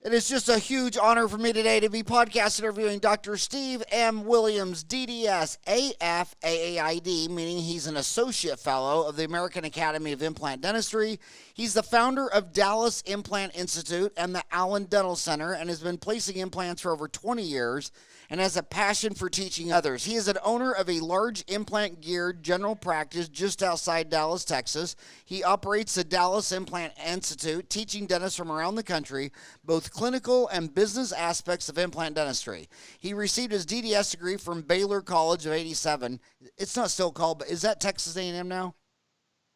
It is just a huge honor for me today to be podcast interviewing Dr. Steve M. Williams, DDS, AF, AAID, meaning he's an associate fellow of the American Academy of Implant Dentistry. He's the founder of Dallas Implant Institute and the Allen Dental Center and has been placing implants for over 20 years and has a passion for teaching others. He is an owner of a large implant-geared general practice just outside Dallas, Texas. He operates the Dallas Implant Institute, teaching dentists from around the country both clinical and business aspects of implant dentistry. He received his DDS degree from Baylor College of 87. It's not still called, but is that Texas A&M now?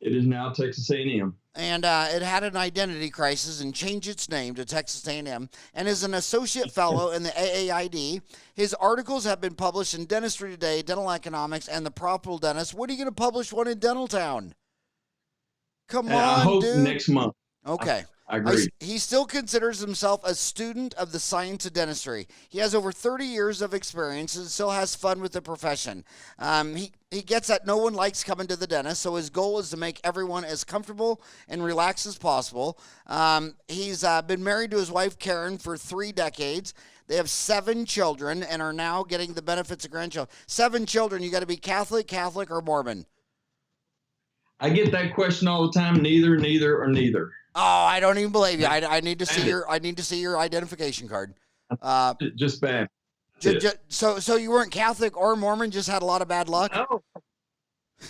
It is now Texas A&M. And it had an identity crisis and changed its name to Texas A&M, and is an associate fellow in the AAID. His articles have been published in Dentistry Today, Dental Economics, and The Profitable Dentist. When are you going to publish one in Dentaltown? Come on, I hope dude. next month. Okay. I agree. He still considers himself a student of the science of dentistry. He has over 30 years of experience and still has fun with the profession. He gets that no one likes coming to the dentist, so his goal is to make everyone as comfortable and relaxed as possible. He's been married to his wife, Karen, for 3 decades. They have 7 children and are now getting the benefits of grandchildren. 7 children, you got to be Catholic, or Mormon. I get that question all the time. Neither, or neither. Oh, I don't even believe you. I need to see your identification card. Just bad. So you weren't Catholic or Mormon, just had a lot of bad luck?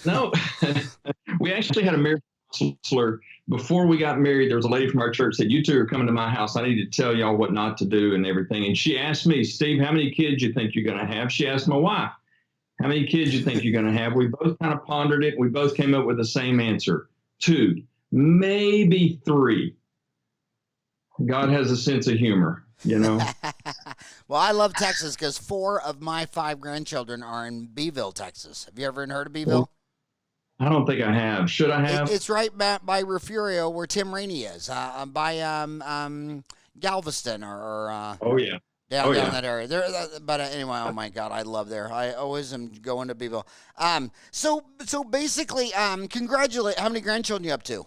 No. We actually had a marriage counselor. Before we got married, there was a lady from our church said, "You two are coming to my house. I need to tell y'all what not to do and everything." And she asked me, "Steve, how many kids you think you're going to have?" She asked my wife, "How many kids you think you're going to have?" We both kind of pondered it. We both came up with the same answer: 2, maybe 3. God has a sense of humor, you know. Well, I love Texas because 4 of my 5 grandchildren are in Beeville, Texas. Have you ever heard of Beeville? I don't think I have. Should I have? It's right by Refugio, where Tim Rainey is, by Galveston or oh yeah. Down that area. But anyway, oh my God, I love there. I always am going to Beeville. So basically, congratulate. How many grandchildren you up to?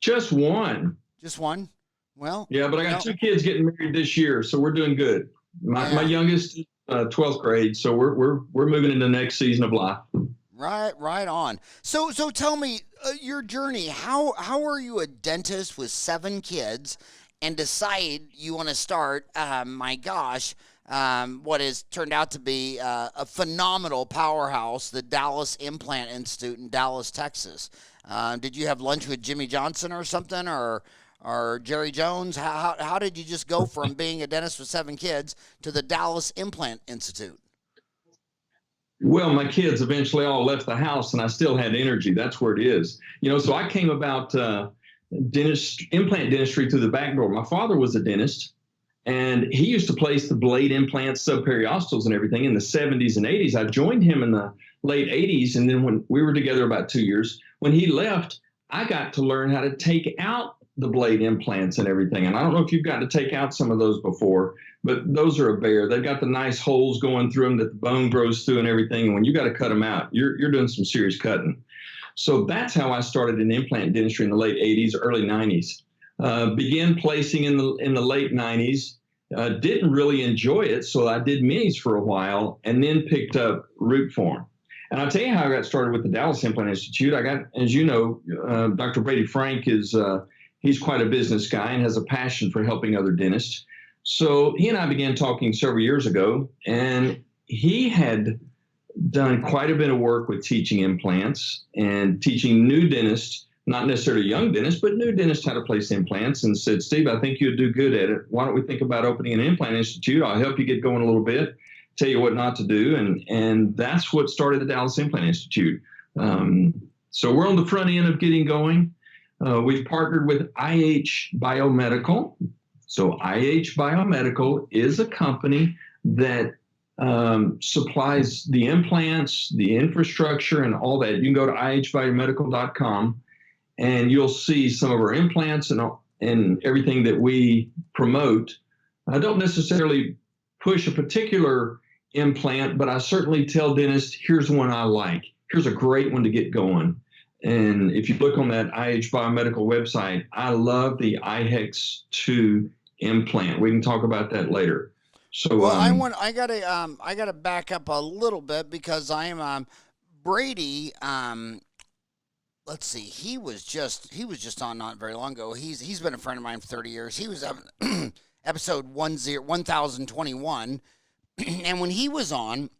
Just 1. Just 1? Well. Yeah, but I got 2 kids getting married this year, so we're doing good. My youngest is 12th grade, so we're moving into the next season of life. Right on. So tell me your journey. How are you a dentist with 7 kids? And decide you want to start, what has turned out to be a phenomenal powerhouse, the Dallas Implant Institute in Dallas, Texas. Did you have lunch with Jimmy Johnson or something, or Jerry Jones? How did you just go from being a dentist with 7 kids to the Dallas Implant Institute? Well, my kids eventually all left the house, and I still had energy. That's where it is. So I came about implant dentistry through the back door. My father was a dentist, and he used to place the blade implants, subperiosteals, and everything in the 70s and 80s. I joined him in the late 80s, and then when we were together about 2 years, when he left, I got to learn how to take out the blade implants and everything. And I don't know if you've got to take out some of those before, but those are a bear. They've got the nice holes going through them that the bone grows through and everything. And when you got to cut them out, you're doing some serious cutting. So that's how I started in implant dentistry in the late 80s, early 90s. Began placing in the late 90s. Didn't really enjoy it, so I did minis for a while and then picked up root form. And I'll tell you how I got started with the Dallas Implant Institute. I got, as you know, Dr. Brady Frank he's quite a business guy and has a passion for helping other dentists. So he and I began talking several years ago, and he had done quite a bit of work with teaching implants and teaching new dentists, not necessarily young dentists, but new dentists how to place implants, and said, "Steve, I think you'd do good at it. Why don't we think about opening an implant institute? I'll help you get going a little bit, tell you what not to do." And that's what started the Dallas Implant Institute. So we're on the front end of getting going. We've partnered with IH Biomedical. So IH Biomedical is a company that supplies the implants, the infrastructure, and all that. You can go to ihbiomedical.com, and you'll see some of our implants and everything that we promote. I don't necessarily push a particular implant, but I certainly tell dentists, here's one I like. Here's a great one to get going. And if you look on that IH Biomedical website, I love the IHEX 2 implant. We can talk about that later. So, well, I gotta back up a little bit because I'm Brady. Let's see. He was just on not very long ago. He's been a friend of mine for 30 years. He was episode 1021, and when he was on,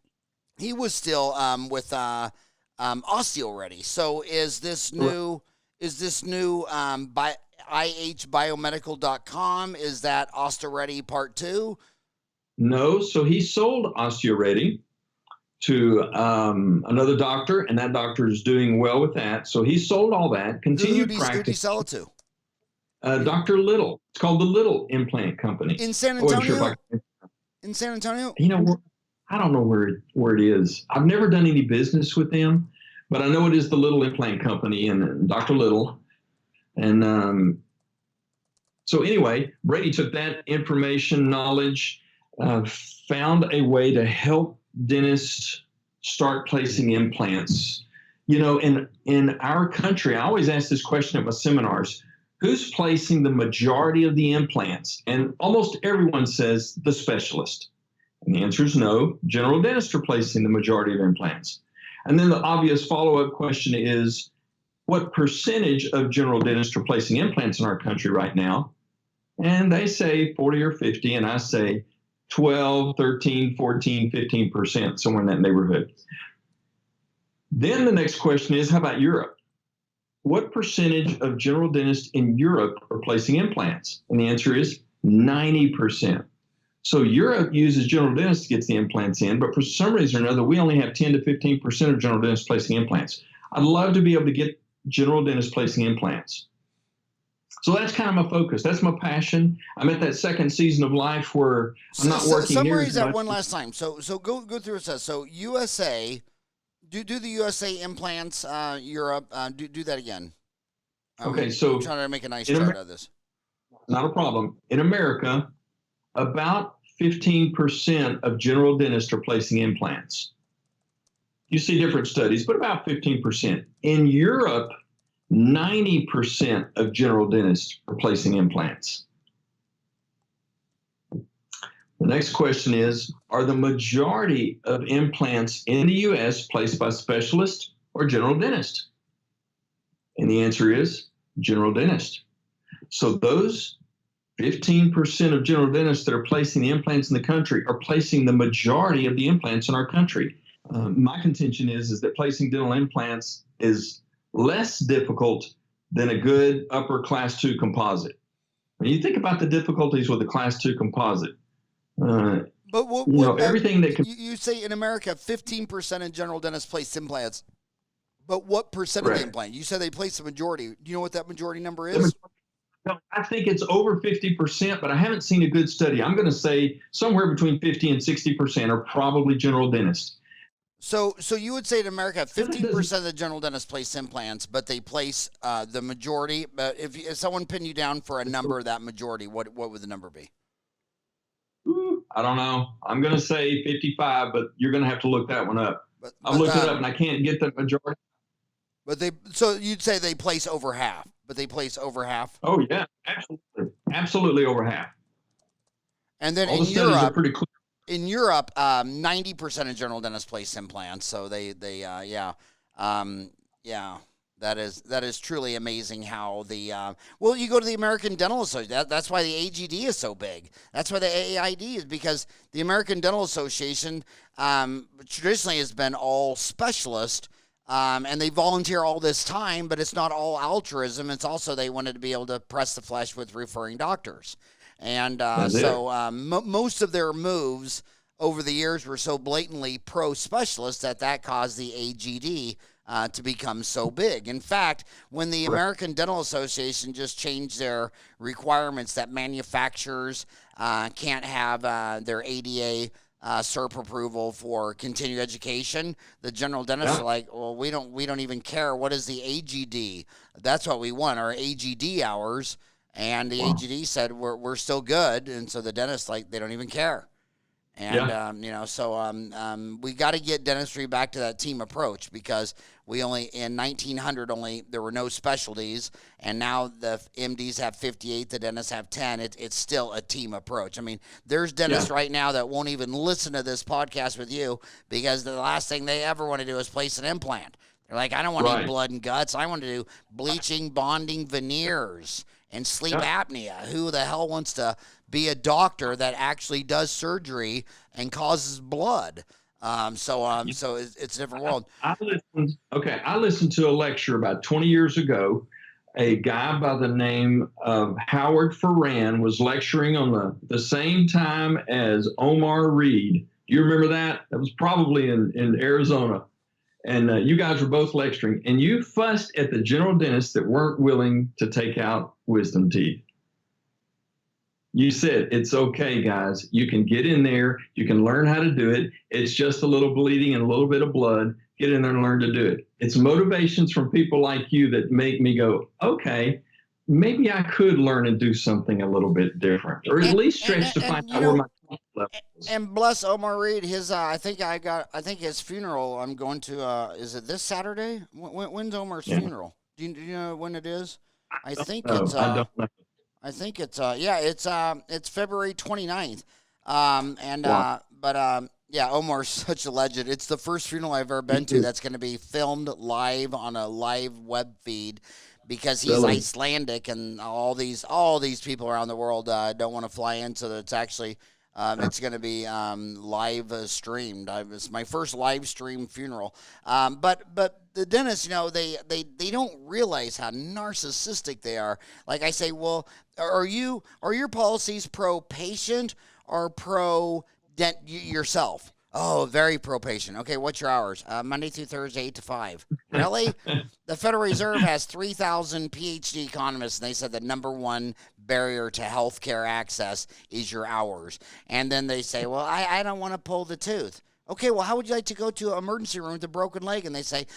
he was still with Osteo Ready. So is this new by ihbiomedical.com? Is that Osteo Ready Part 2? no, so he sold Osteo Ready to another doctor, and that doctor is doing well with that. So he sold all that, continued practice. Who'd he sell it to? Dr. Little. It's called the Little Implant Company. In San Antonio? In San Antonio? You know, I don't know where it is. I've never done any business with them, but I know it is the Little Implant Company and Dr. Little. And so anyway, Brady took that information, knowledge, found a way to help dentists start placing implants. You know, in our country, I always ask this question at my seminars: who's placing the majority of the implants? And almost everyone says the specialist. And the answer is no. General dentists are placing the majority of implants. And then the obvious follow-up question is, what percentage of general dentists are placing implants in our country right now? And they say 40 or 50, and I say 12, 13, 14, 15%, somewhere in that neighborhood. Then the next question is, how about Europe? What percentage of general dentists in Europe are placing implants? And the answer is 90%. So Europe uses general dentists to get the implants in, but for some reason or another, we only have 10 to 15% of general dentists placing implants. I'd love to be able to get general dentists placing implants. So that's kind of my focus. That's my passion. I'm at that second season of life where I'm not working. Summarize that one last time. So go through it. So USA, do the USA implants. Europe, do that again. Okay, so I'm trying to make a nice chart of this. Not a problem. In America, about 15% of general dentists are placing implants. You see different studies, but about 15%. In Europe, 90% of general dentists are placing implants. The next question is, are the majority of implants in the U.S. placed by specialists or general dentists? And the answer is general dentist. So those 15% of general dentists that are placing the implants in the country are placing the majority of the implants in our country. My contention is that placing dental implants is less difficult than a good upper class 2 composite. When you think about the difficulties with a class 2 composite, but everything that you say in America, 15% of general dentists place implants. But what percent of the implant? You said they place the majority. Do you know what that majority number is? I think it's over 50%, but I haven't seen a good study. I'm going to say somewhere between 50 and 60% are probably general dentists. So you would say in America, 15% of the general dentists place implants, but they place the majority. But if someone pinned you down for a number of that majority, what would the number be? I don't know. I'm going to say 55, but you're going to have to look that one up. I've looked it up and I can't get the majority. So you'd say they place over half, but they place over half? Oh, yeah, absolutely over half. And then all the studies are pretty clear. In Europe, 90% of general dentists place implants. So that is truly amazing how you go to the American Dental Association. That's why the AGD is so big. That's why the AAID is, because the American Dental Association traditionally has been all specialist, and they volunteer all this time, but it's not all altruism. It's also they wanted to be able to press the flesh with referring doctors. And most of their moves over the years were so blatantly pro-specialist that caused the AGD to become so big. In fact, when the American Dental Association just changed their requirements that manufacturers can't have their ADA CERP approval for continuing education, the general dentists are like, well, we don't even care. What is the AGD? That's what we want, our AGD hours. And the AGD said we're still good, and so the dentists they don't even care. And, Yeah. we got to get dentistry back to that team approach, because in 1900, there were no specialties, and now the MDs have 58, the dentists have 10. It's still a team approach. I mean, there's dentists Yeah. right now that won't even listen to this podcast with you, because the last thing they ever want to do is place an implant. They're like, I don't want any Right. blood and guts. I want to do bleaching, bonding, veneers, and sleep Yeah. apnea. Who the hell wants to be a doctor that actually does surgery and causes blood? So it's a different world. I listened to a lecture about 20 years ago. A guy by the name of Howard Farran was lecturing on the same time as Omar Reed. Do you remember that? That was probably in Arizona. And you guys were both lecturing, and you fussed at the general dentists that weren't willing to take out wisdom teeth. You said, it's okay, guys. You can get in there. You can learn how to do it. It's just a little bleeding and a little bit of blood. Get in there and learn to do it. It's motivations from people like you that make me go, okay, maybe I could learn and do something a little bit different, or at least stretch to find out where my level is. And bless Omar Reed. I think his funeral. I'm going to. Is it this Saturday? When's Omar's funeral? Do you know when it is? I think it's. I don't know. I think it's it's February 29th. Omar's such a legend. It's the first funeral I've ever been to that's going to be filmed live on a live web feed, because he's Really? Icelandic, and all these people around the world don't want to fly in, so that it's actually it's going to be live streamed. It's my first live stream funeral. But the dentists, they don't realize how narcissistic they are. Like I say, well, are your policies pro patient or pro dent yourself? Oh, very pro patient. Okay, what's your hours? Monday through Thursday, 8 to 5. Really? The Federal Reserve has 3,000 PhD economists, and they said the number one barrier to healthcare access is your hours. And then they say, well, I don't want to pull the tooth. Okay, well, how would you like to go to an emergency room with a broken leg? And they say,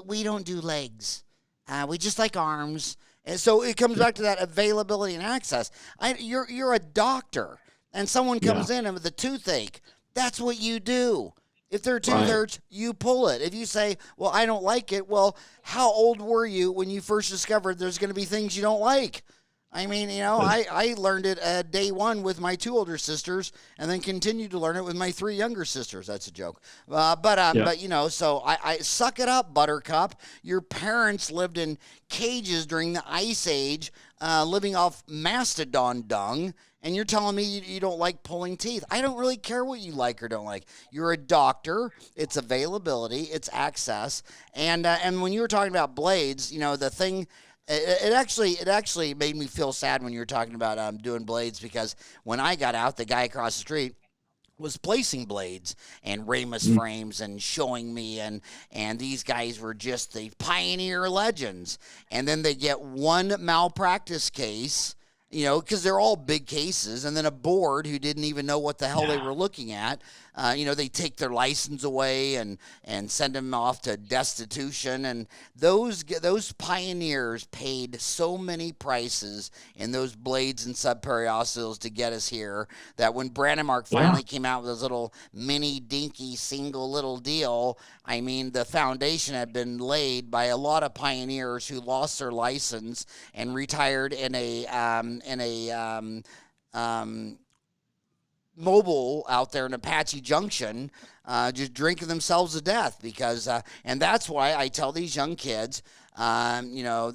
we don't do legs. We just like arms. And so it comes back to that availability and access. You're a doctor, and someone comes in and with a toothache. That's what you do. If their tooth hurts, you pull it. If you say, well, I don't like it, well, how old were you when you first discovered there's going to be things you don't like? I mean, I learned it at day one with my 2 older sisters, and then continued to learn it with my 3 younger sisters. That's a joke. So I suck it up, Buttercup. Your parents lived in cages during the Ice Age, living off mastodon dung, and you're telling me you don't like pulling teeth. I don't really care what you like or don't like. You're a doctor. It's availability. It's access. And when you were talking about blades, the thing... It actually made me feel sad when you were talking about doing blades, because when I got out, the guy across the street was placing blades and Ramus frames and showing me, and these guys were just the pioneer legends. And then they get one malpractice case, because they're all big cases, and then a board who didn't even know what the hell they were looking at. They take their license away and send them off to destitution. And those pioneers paid so many prices in those blades and subperiosteals to get us here, that when Brandemark finally came out with his little mini dinky single little deal, I mean, the foundation had been laid by a lot of pioneers who lost their license and retired in a mobile out there in Apache Junction, just drinking themselves to death, because and that's why I tell these young kids, what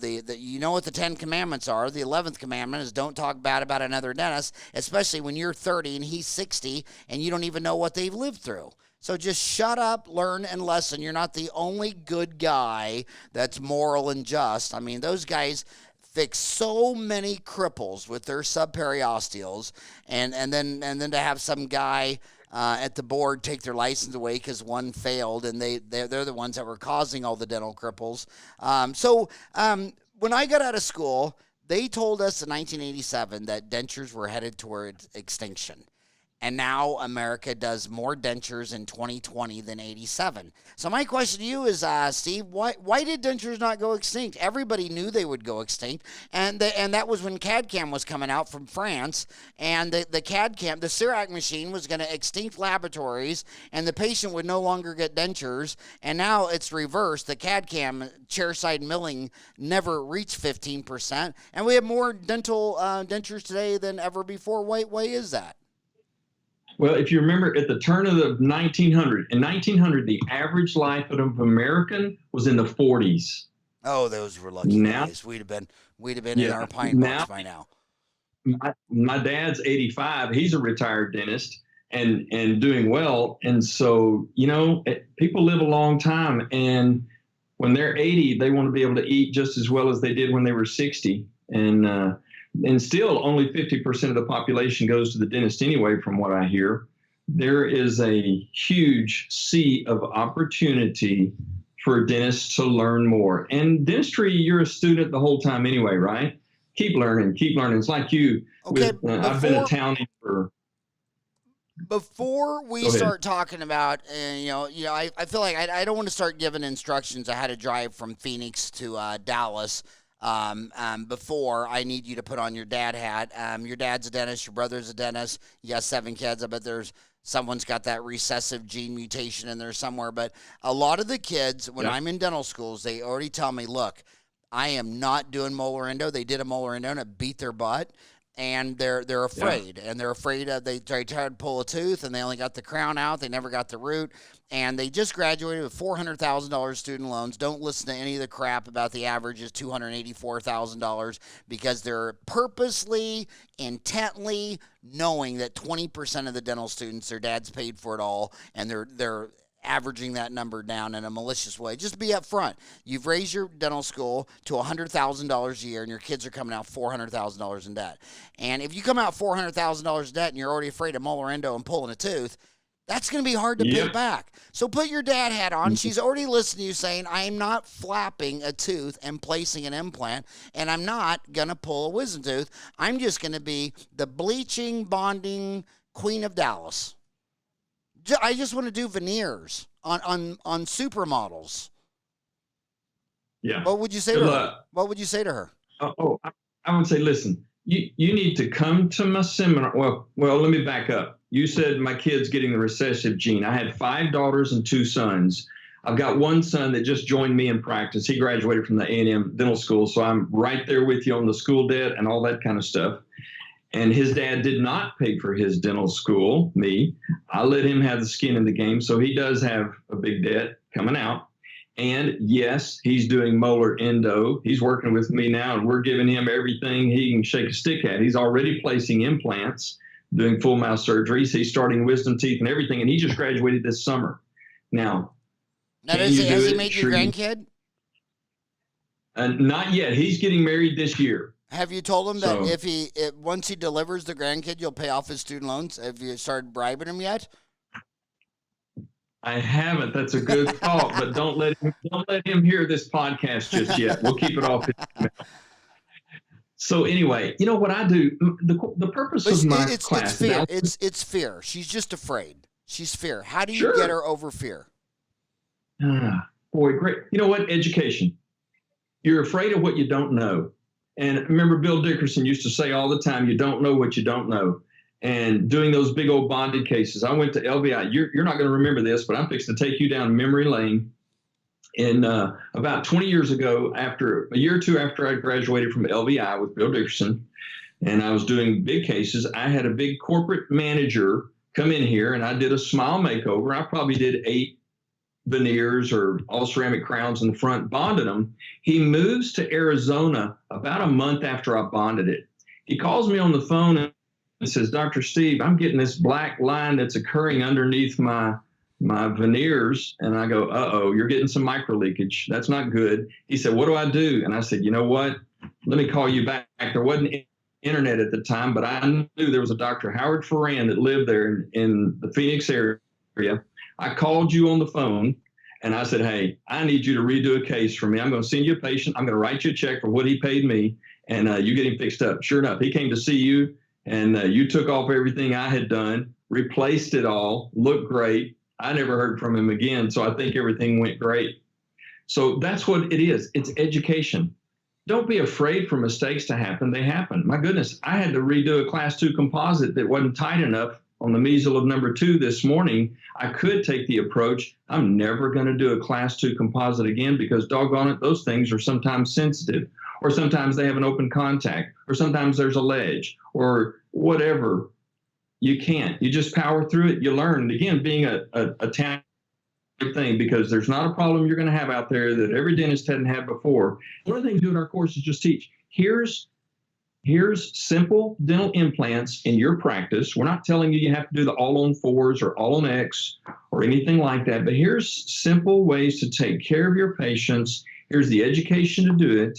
the 10 commandments are. The 11th commandment is don't talk bad about another dentist, especially when you're 30 and he's 60 and you don't even know what they've lived through. So just shut up, learn, and lesson. You're not the only good guy that's moral and just. I mean, those guys fix so many cripples with their subperiosteals, and then to have some guy at the board take their license away because one failed, and they're the ones that were causing all the dental cripples. When I got out of school, they told us in 1987 that dentures were headed towards extinction. And now America does more dentures in 2020 than 87. So my question to you is, Steve, why did dentures not go extinct? Everybody knew they would go extinct, and that was when CAD-CAM was coming out from France, and the CAD-CAM, the CIRAC machine, was going to extinct laboratories, and the patient would no longer get dentures. And now it's reversed. The CAD-CAM chairside milling never reached 15%, and we have more dental dentures today than ever before. Why is that? Well, if you remember at the turn of the 1900, in 1900, the average life of an American was in the 40s. Oh, those were lucky days. We'd have been in our pine box by now. My dad's 85. He's a retired dentist and doing well. And so, people live a long time, and when they're 80, they want to be able to eat just as well as they did when they were 60. And still only 50% of the population goes to the dentist anyway, from what I hear. There is a huge sea of opportunity for dentists to learn more. And dentistry, you're a student the whole time anyway, right? Keep learning. It's like you. Okay, I've been a townie for... Before we start talking about, I feel like I don't want to start giving instructions on how to drive from Phoenix to Dallas. Before I need you to put on your dad hat. Your dad's a dentist, your brother's a dentist, you got 7 kids. I bet someone's got that recessive gene mutation in there somewhere. But a lot of the kids, when I'm in dental schools, they already tell me, look, I am not doing molar endo. They did a molar endo and it beat their butt. And they're afraid, and they're afraid they tried to pull a tooth, and they only got the crown out. They never got the root, and they just graduated with $400,000 student loans. Don't listen to any of the crap about the average is $284,000 because they're purposely, intently knowing that 20% of the dental students, their dads paid for it all, and they're averaging that number down in a malicious way. Just be upfront. You've raised your dental school to $100,000 a year, and your kids are coming out $400,000 in debt. And if you come out $400,000 in debt and you're already afraid of molar endo and pulling a tooth, that's going to be hard to pay back. So put your dad hat on. She's already listened to you saying, I am not flapping a tooth and placing an implant, and I'm not going to pull a wisdom tooth. I'm just going to be the bleaching, bonding queen of Dallas. I just want to do veneers on supermodels. Yeah. What would you say to her? What would you say to her? I would say, listen, you need to come to my seminar. Well, let me back up. You said my kid's getting the recessive gene. I had 5 daughters and 2 sons. I've got one son that just joined me in practice. He graduated from the A&M dental school, so I'm right there with you on the school debt and all that kind of stuff. And his dad did not pay for his dental school, me. I let him have the skin in the game. So he does have a big debt coming out. And yes, he's doing molar endo. He's working with me now, and we're giving him everything he can shake a stick at. He's already placing implants, doing full mouth surgeries. He's starting wisdom teeth and everything. And he just graduated this summer. Now has he made your grandkid? Not yet. He's getting married this year. Have you told him that once he delivers the grandkid, you'll pay off his student loans? Have you started bribing him yet? I haven't. That's a good thought, but don't let him hear this podcast just yet. We'll keep it off his mouth. So anyway, you know what I do? The purpose of my class. It's fear. It's fear. She's just afraid. She's fear. How do you get her over fear? Boy, great. You know what? Education. You're afraid of what you don't know. And remember, Bill Dickerson used to say all the time, you don't know what you don't know. And doing those big old bonded cases, I went to LVI. You're not going to remember this, but I'm fixing to take you down memory lane. And about 20 years ago, a year or two after I graduated from LVI with Bill Dickerson, and I was doing big cases, I had a big corporate manager come in here, and I did a smile makeover. I probably did 8 veneers or all ceramic crowns in the front, bonded them. He moves to Arizona about a month after I bonded it. He calls me on the phone and says, Dr. Steve, I'm getting this black line that's occurring underneath my veneers. And I go, uh-oh, you're getting some micro leakage. That's not good. He said, what do I do? And I said, you know what? Let me call you back. There wasn't internet at the time, but I knew there was a Dr. Howard Farran that lived there in the Phoenix area. I called you on the phone and I said, hey, I need you to redo a case for me. I'm going to send you a patient. I'm going to write you a check for what he paid me, and you get him fixed up. Sure enough, he came to see you, and you took off everything I had done. replaced it all, looked great. I never heard from him again, so I think everything went great. So that's what it is. It's education. Don't be afraid for mistakes to happen. They happen. My goodness, I had to redo a class 2 composite that wasn't tight enough on the measle of number 2 this morning. I could take the approach, I'm never going to do a class 2 composite again, because doggone it, those things are sometimes sensitive, or sometimes they have an open contact, or sometimes there's a ledge, or whatever. You can't. You just power through it. You learn. Again, being a talent thing, because there's not a problem you're going to have out there that every dentist hadn't had before. One of the things we do in our course is just teach. Here's simple dental implants in your practice. We're not telling you have to do the all on 4s or all on X or anything like that, but here's simple ways to take care of your patients. Here's the education to do it,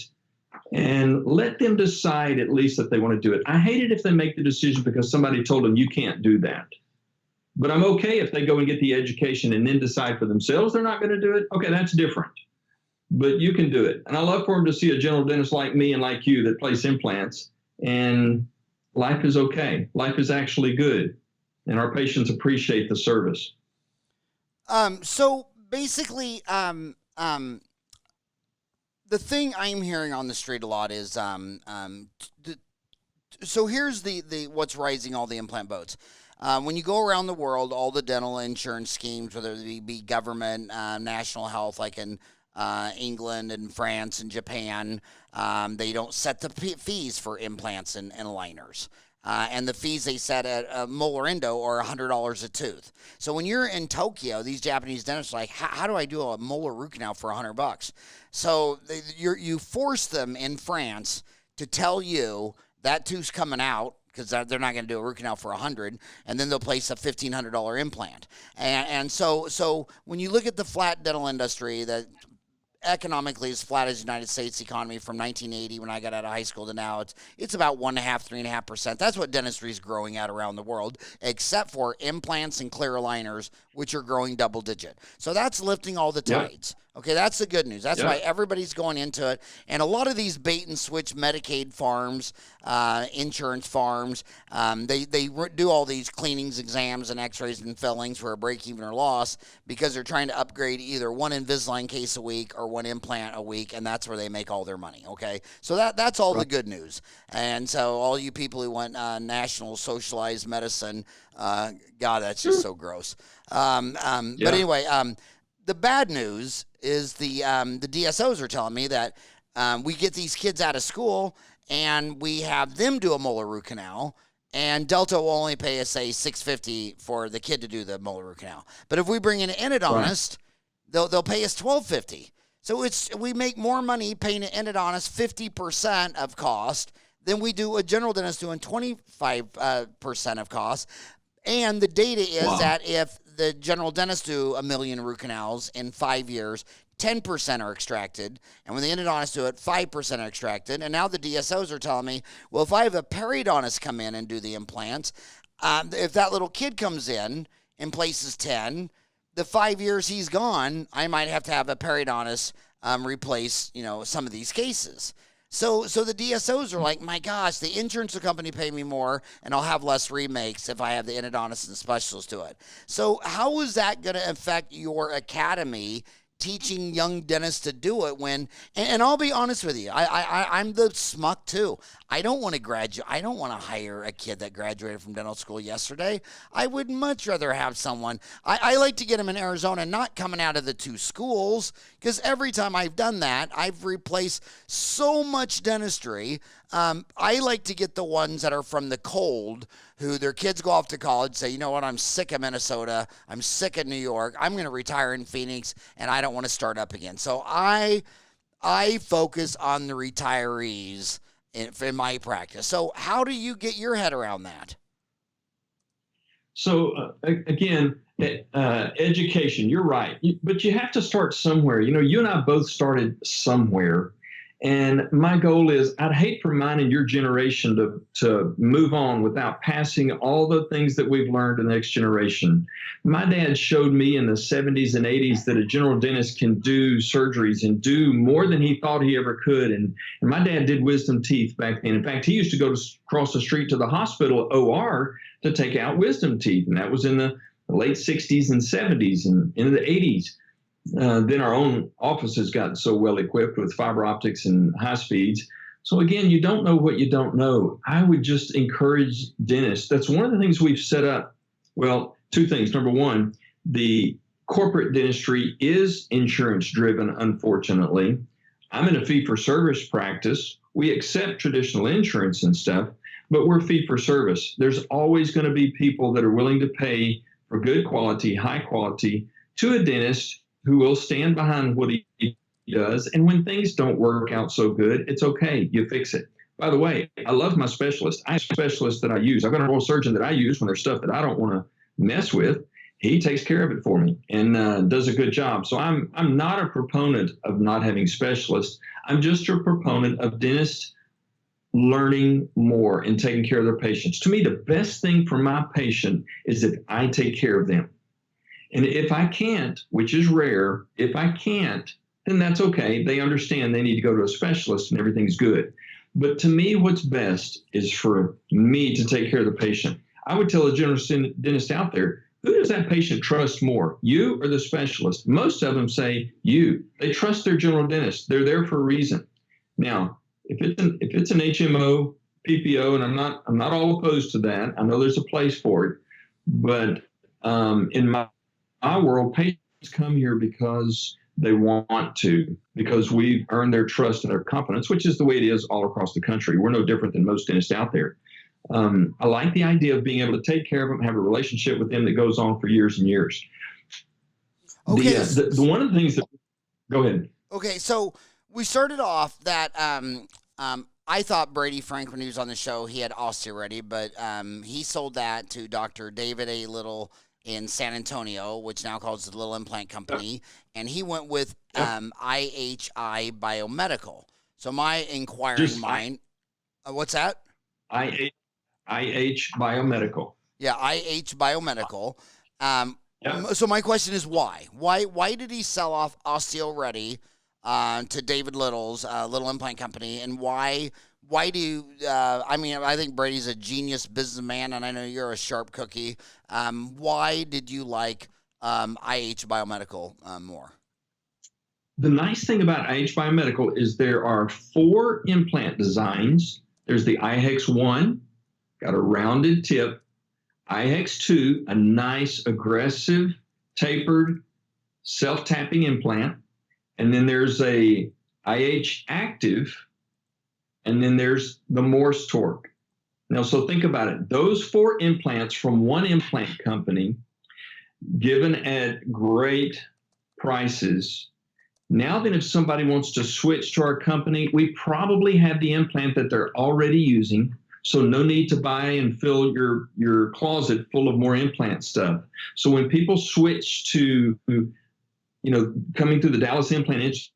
and let them decide at least if they want to do it. I hate it if they make the decision because somebody told them you can't do that. But I'm okay if they go and get the education and then decide for themselves they're not going to do it. Okay, that's different. But you can do it. And I love for them to see a general dentist like me and like you that place implants, and life is okay. Life is actually good. And our patients appreciate the service. So basically, the thing I'm hearing on the street a lot is, so here's the what's rising all the implant boats. When you go around the world, all the dental insurance schemes, whether they be government, national health, like in England and France and Japan, they don't set the fees for implants and aligners. And the fees they set at molar endo are $100 a tooth. So when you're in Tokyo, these Japanese dentists are like, how do I do a molar root canal for $100? So you force them in France to tell you that tooth's coming out, because they're not going to do a root canal for $100, and then they'll place a $1,500 implant. And so when you look at the flat dental industry, that economically as flat as the United States economy from 1980 when I got out of high school to now, it's about 1.5–3.5%. That's what dentistry is growing at around the world, except for implants and clear aligners, which are growing double digit. So that's lifting all the tides. Yep. Okay, that's the good news. That's why everybody's going into it. And a lot of these bait and switch Medicaid farms, insurance farms, they do all these cleanings, exams, and x-rays and fillings for a break-even or loss because they're trying to upgrade either one Invisalign case a week or one implant a week, and that's where they make all their money, okay? So that's all the good news. And so all you people who want national socialized medicine, God, that's just so gross. But anyway, the bad news is the DSOs are telling me that we get these kids out of school and we have them do a molar root canal, and Delta will only pay us, say, $650 for the kid to do the molar root canal. But if we bring in an endodontist, they'll pay us $1,250. So we make more money paying an endodontist 50% of cost than we do a general dentist doing 25% of cost. And the data is that if the general dentist do 1 million root canals in 5 years, 10% are extracted. And when the endodontists do it, 5% are extracted. And now the DSOs are telling me, well, if I have a periodontist come in and do the implants, if that little kid comes in and places 10, the 5 years he's gone, I might have to have a periodontist replace, some of these cases. So the DSOs are like, my gosh, the insurance company pay me more, and I'll have less remakes if I have the endodontist and specialist do it. So how is that going to affect your academy, teaching young dentists to do it when, and I'll be honest with you, I'm the smuck too. I don't want to graduate. I don't want to hire a kid that graduated from dental school yesterday. I would much rather have someone. I like to get them in Arizona, not coming out of the two schools, because every time I've done that, I've replaced so much dentistry. I like to get the ones that are from the cold, who their kids go off to college, say, you know what, I'm sick of Minnesota, I'm sick of New York, I'm going to retire in Phoenix, and I don't want to start up again. So I focus on the retirees in my practice. So how do you get your head around that? So again, education, you're right, but you have to start somewhere. You and I both started somewhere. And my goal is I'd hate for mine and your generation to move on without passing all the things that we've learned to the next generation. My dad showed me in the 70s and 80s that a general dentist can do surgeries and do more than he thought he ever could. And my dad did wisdom teeth back then. In fact, he used to go across the street to the hospital OR to take out wisdom teeth. And that was in the late 60s and 70s and into the 80s. Then our own office has gotten so well equipped with fiber optics and high speeds. So again, you don't know what you don't know. I would just encourage dentists. That's one of the things we've set up. Well, two things. Number one, the corporate dentistry is insurance driven, unfortunately. I'm in a fee for service practice. We accept traditional insurance and stuff, but we're fee for service. There's always going to be people that are willing to pay for good quality, high quality to a dentist who will stand behind what he does. And when things don't work out so good, it's okay. You fix it. By the way, I love my specialist. I have a specialist that I use. I've got an oral surgeon that I use when there's stuff that I don't want to mess with. He takes care of it for me and does a good job. So I'm not a proponent of not having specialists. I'm just a proponent of dentists learning more and taking care of their patients. To me, the best thing for my patient is if I take care of them. And if I can't, which is rare, if I can't, then that's okay. They understand they need to go to a specialist and everything's good. But to me, what's best is for me to take care of the patient. I would tell a general dentist out there, who does that patient trust more, you or the specialist? Most of them say you. They trust their general dentist. They're there for a reason. Now, if it's an HMO, PPO, and I'm not all opposed to that. I know there's a place for it, but in my world, patients come here because they want to, because we've earned their trust and their confidence, which is the way it is all across the country. We're no different than most dentists out there. I like the idea of being able to take care of them, have a relationship with them that goes on for years and years. Okay. The one of the things that, go ahead. Okay, so we started off that I thought Brady Frank, when he was on the show, he had Osteoready, but he sold that to Dr. David A. Little in San Antonio, which now calls the Little Implant Company, and he went with IHI Biomedical. So my inquiring mind, what's that? IH Biomedical. Yeah, IH Biomedical. So my question is why? Why did he sell off Osteoready to David Little's Little Implant Company, and why do I think Brady's a genius businessman, and I know you're a sharp cookie. Why did you like IH Biomedical more? The nice thing about IH Biomedical is there are 4 implant designs. There's the IHEX 1, got a rounded tip. IHEX 2, a nice, aggressive, tapered, self-tapping implant. And then there's a IH Active, and then there's the Morse Torque. Now, so think about it. Those 4 implants from one implant company, given at great prices. Now then, if somebody wants to switch to our company, we probably have the implant that they're already using. So no need to buy and fill your closet full of more implant stuff. So when people switch to, coming through the Dallas Implant Institute,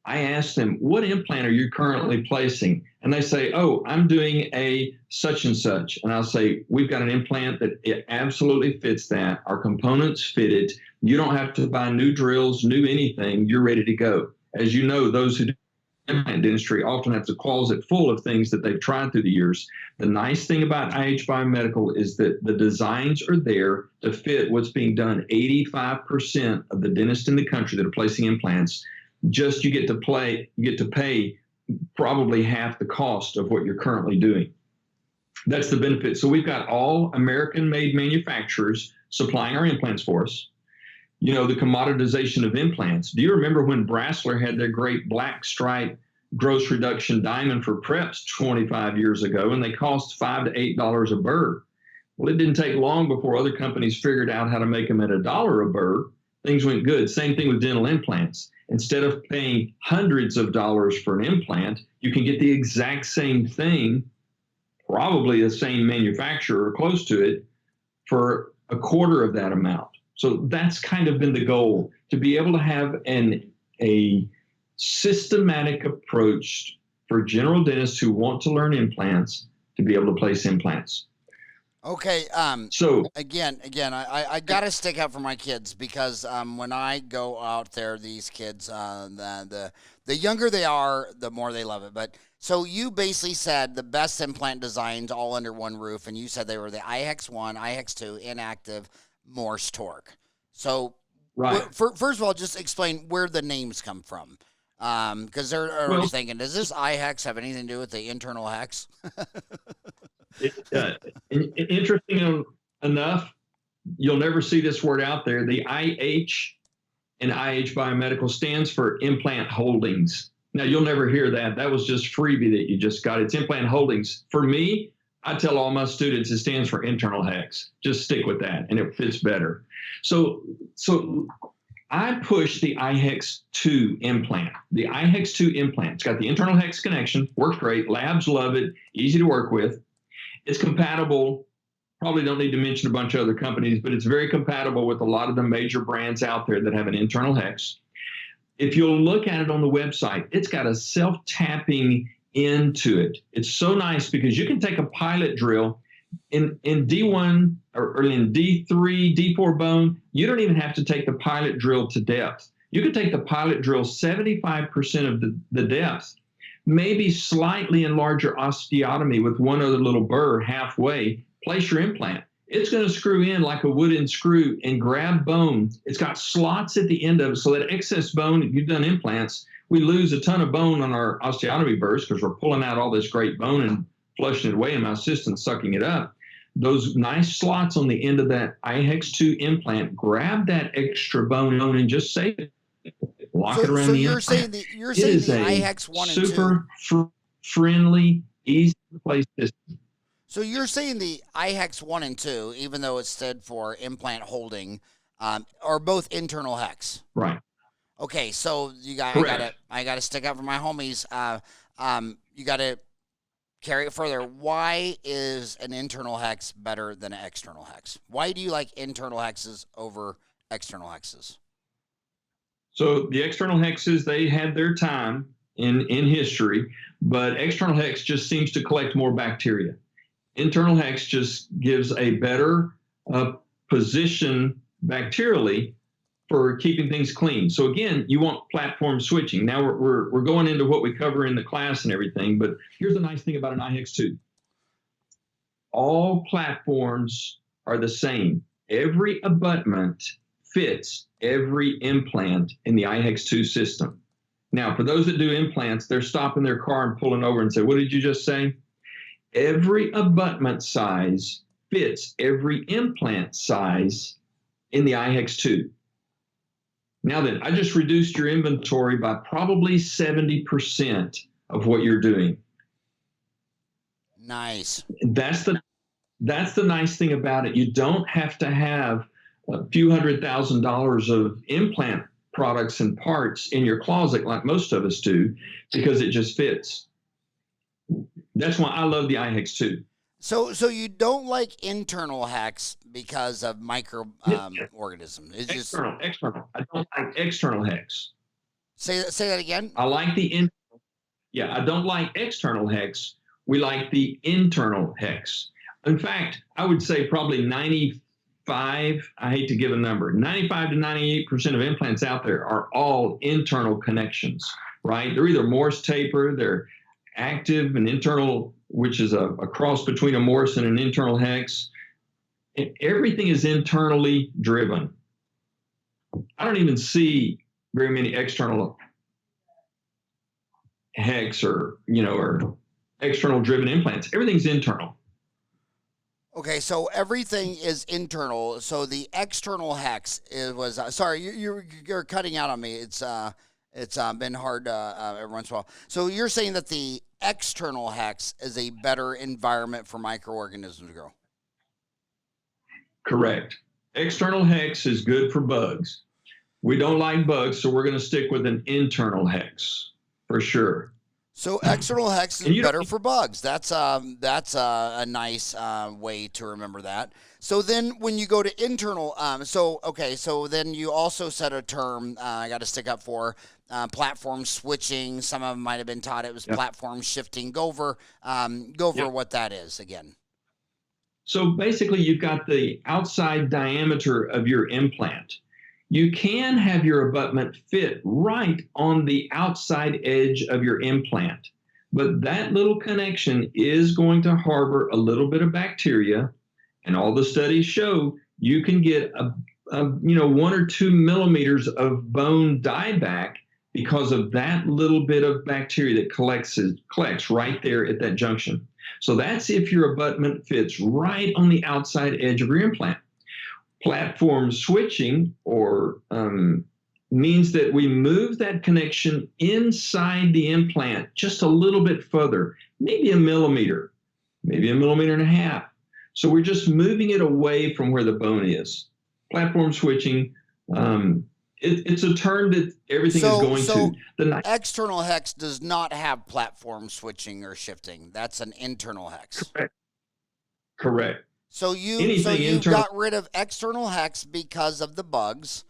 I ask them, what implant are you currently placing? And they say, oh, I'm doing a such and such. And I'll say, we've got an implant that it absolutely fits that. Our components fit it. You don't have to buy new drills, new anything. You're ready to go. As you know, those who do implant dentistry often have a closet full of things that they've tried through the years. The nice thing about IH Biomedical is that the designs are there to fit what's being done. 85% of the dentists in the country that are placing implants, you get to pay probably half the cost of what you're currently doing. That's the benefit. So we've got all American-made manufacturers supplying our implants for us. The commoditization of implants. Do you remember when Brasseler had their great black stripe gross reduction diamond for preps 25 years ago, and they cost $5 to $8 a burr? Well, it didn't take long before other companies figured out how to make them at $1 a burr. Things went good. Same thing with dental implants. Instead of paying hundreds of dollars for an implant, you can get the exact same thing, probably the same manufacturer or close to it, for a quarter of that amount. So that's kind of been the goal, to be able to have a systematic approach for general dentists who want to learn implants to be able to place implants. Okay. So Again, I gotta stick up for my kids because when I go out there, these kids, the younger they are, the more they love it. But so you basically said the best implant designs all under one roof, and you said they were the IX1, IX2, inactive, Morse torque. So right. first of all, just explain where the names come from. Because they're already thinking, does this iHex have anything to do with the internal hex? Interesting enough, you'll never see this word out there. The IH in IH Biomedical stands for Implant Holdings. Now, you'll never hear that. That was just freebie that you just got. It's Implant Holdings. For me, I tell all my students it stands for internal hex. Just stick with that, and it fits better. So I push the iHex2 implant. The iHex2 implant, it's got the internal hex connection, works great. Labs love it, easy to work with. It's compatible. Probably don't need to mention a bunch of other companies, but it's very compatible with a lot of the major brands out there that have an internal hex. If you'll look at it on the website, it's got a self-tapping into it. It's so nice because you can take a pilot drill in D1 or in D3, D4 bone. You don't even have to take the pilot drill to depth. You can take the pilot drill 75% of the depth, maybe slightly enlarge your osteotomy with one other little burr halfway, place your implant. It's going to screw in like a wooden screw and grab bone. It's got slots at the end of it, so that excess bone, if you've done implants, we lose a ton of bone on our osteotomy burrs because we're pulling out all this great bone and flushing it away in my assistant, sucking it up. Those nice slots on the end of that iHex2 implant, grab that extra bone and just save it. Lock it around the implant. You're saying the iHex1 and 2. Super friendly, easy to place system. So you're saying the iHex1 and 2, even though it stood for implant holding, are both internal hex. Right. Okay, so I gotta stick up for my homies. You gotta carry it further. Why is an internal hex better than an external hex? Why do you like internal hexes over external hexes? So the external hexes, they had their time in history, but external hex just seems to collect more bacteria. Internal hex just gives a better position bacterially for keeping things clean. So again, you want platform switching. Now we're going into what we cover in the class and everything, but here's the nice thing about an iHex2. All platforms are the same. Every abutment fits every implant in the iHex2 system. Now, for those that do implants, they're stopping their car and pulling over and say, what did you just say? Every abutment size fits every implant size in the iHex2. Now then, I just reduced your inventory by probably 70% of what you're doing. Nice. That's the nice thing about it. You don't have to have a few $100,000 of implant products and parts in your closet like most of us do, because it just fits. That's why I love the iHex2. So you don't like internal hex because of microorganisms. It's external. I don't like external hex. Say that again. I like I don't like external hex. We like the internal hex. In fact, I would say probably 95, I hate to give a number, 95 to 98% of implants out there are all internal connections, right? They're either Morse taper, they're active and internal, which is a cross between a Morse and an internal hex. Everything is internally driven. I don't even see very many external hex or external driven implants. Everything's internal. Okay, so everything is internal. So the external hex was sorry, you're cutting out on me. It's been hard every once in a while. So you're saying that the external hex is a better environment for microorganisms to grow? Correct. External hex is good for bugs. We don't like bugs, so we're going to stick with an internal hex for sure. So external hex is And you better don't, for bugs. That's a nice way to remember that. So then when you go to internal, so then you also said a term I got to stick up for, platform switching. Some of them might have been taught it was yep, platform shifting. Go over yep. what that is again. So basically, you've got the outside diameter of your implant. You can have your abutment fit right on the outside edge of your implant, but that little connection is going to harbor a little bit of bacteria, and all the studies show you can get a 1 or 2 millimeters of bone dieback because of that little bit of bacteria that collects right there at that junction. So that's if your abutment fits right on the outside edge of your implant. Platform switching means that we move that connection inside the implant just a little bit further, maybe a millimeter, maybe 1.5 millimeters. So we're just moving it away from where the bone is. Platform switching, it's a term that everything is going to. External hex does not have platform switching or shifting. That's an internal hex. Correct. So you got rid of external hex because of the bugs.